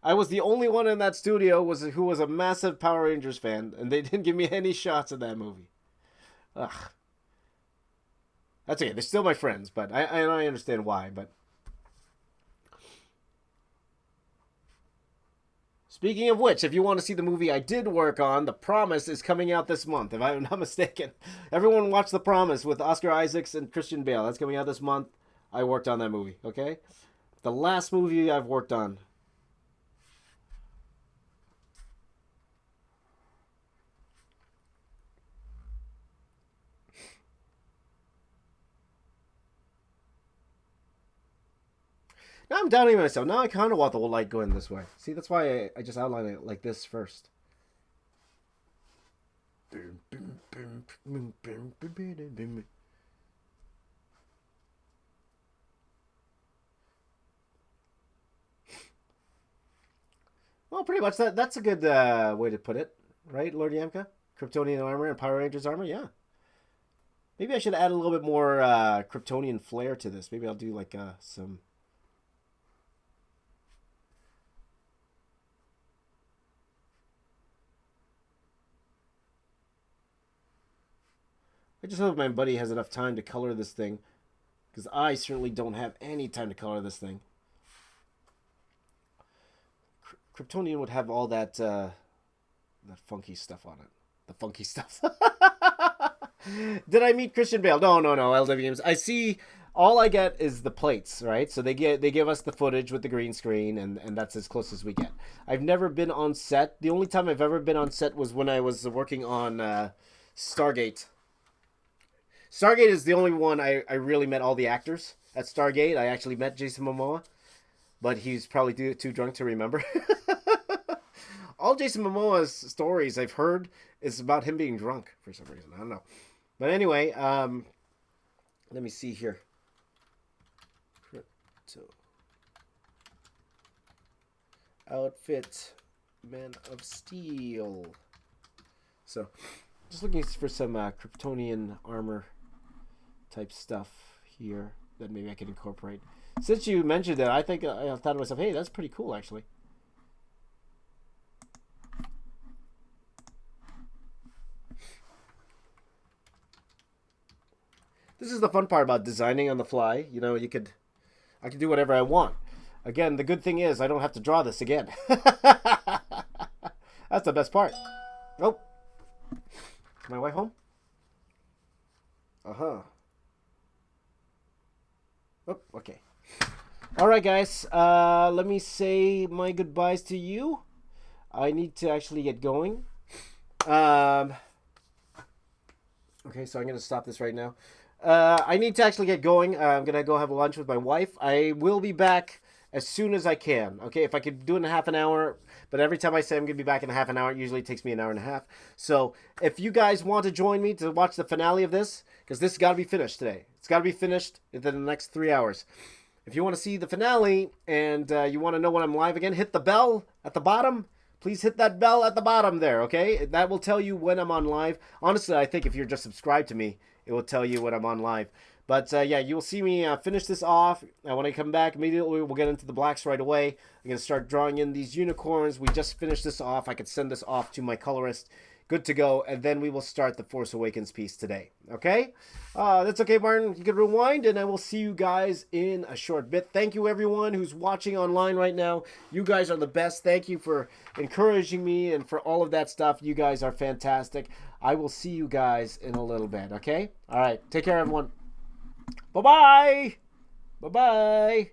I was the only one in that studio who was a massive Power Rangers fan, and they didn't give me any shots in that movie. Ugh. That's okay. They're still my friends, but I understand why. But speaking of which, if you want to see the movie I did work on, The Promise is coming out this month, if I'm not mistaken. Everyone watch The Promise with Oscar Isaacs and Christian Bale. That's coming out this month. I worked on that movie, okay? The last movie I've worked on. Now I'm doubting myself. Now I kind of want the light going this way. See, that's why I just outlined it like this first. Well, pretty much that's a good way to put it, right, Lord Yamka? Kryptonian armor and Power Rangers armor, yeah. Maybe I should add a little bit more Kryptonian flair to this. Maybe I'll do like some... I just hope my buddy has enough time to color this thing, because I certainly don't have any time to color this thing. Kryptonian would have all that funky stuff on it. The funky stuff. Did I meet Christian Bale? No, LWMs. I see. All I get is the plates, right? So they give us the footage with the green screen, and that's as close as we get. I've never been on set. The only time I've ever been on set was when I was working on Stargate. Stargate is the only one I really met all the actors at Stargate. I actually met Jason Momoa, but he's probably too drunk to remember. All Jason Momoa's stories I've heard is about him being drunk for some reason. I don't know. But anyway, let me see here. Crypto. Outfit. Man of Steel. So, just looking for some Kryptonian armor type stuff here that maybe I can incorporate. Since you mentioned that, I think I thought to myself, hey, that's pretty cool, actually. This is the fun part about designing on the fly. You know, I can do whatever I want. Again, the good thing is I don't have to draw this again. That's the best part. Oh. Is my wife home? Uh-huh. Oh, okay. All right, guys. Let me say my goodbyes to you. I need to actually get going. Okay, so I'm going to stop this right now. I need to actually get going. I'm going to go have lunch with my wife. I will be back as soon as I can. Okay, if I could do it in half an hour, but every time I say I'm going to be back in half an hour, it usually takes me an hour and a half. So if you guys want to join me to watch the finale of this, because this has got to be finished today. It's got to be finished within the next 3 hours. If you want to see the finale and you want to know when I'm live again, hit the bell at the bottom. Please hit that bell at the bottom there, okay? That will tell you when I'm on live. Honestly, I think if you're just subscribed to me, it will tell you when I'm on live. But yeah, you will see me finish this off. When I come back, immediately we'll get into the blacks right away. I'm going to start drawing in these unicorns. We just finished this off. I could send this off to my colorist. Good to go. And then we will start the Force Awakens piece today. Okay? That's okay, Martin. You can rewind, and I will see you guys in a short bit. Thank you, everyone who's watching online right now. You guys are the best. Thank you for encouraging me and for all of that stuff. You guys are fantastic. I will see you guys in a little bit, okay? All right. Take care, everyone. Bye-bye. Bye-bye.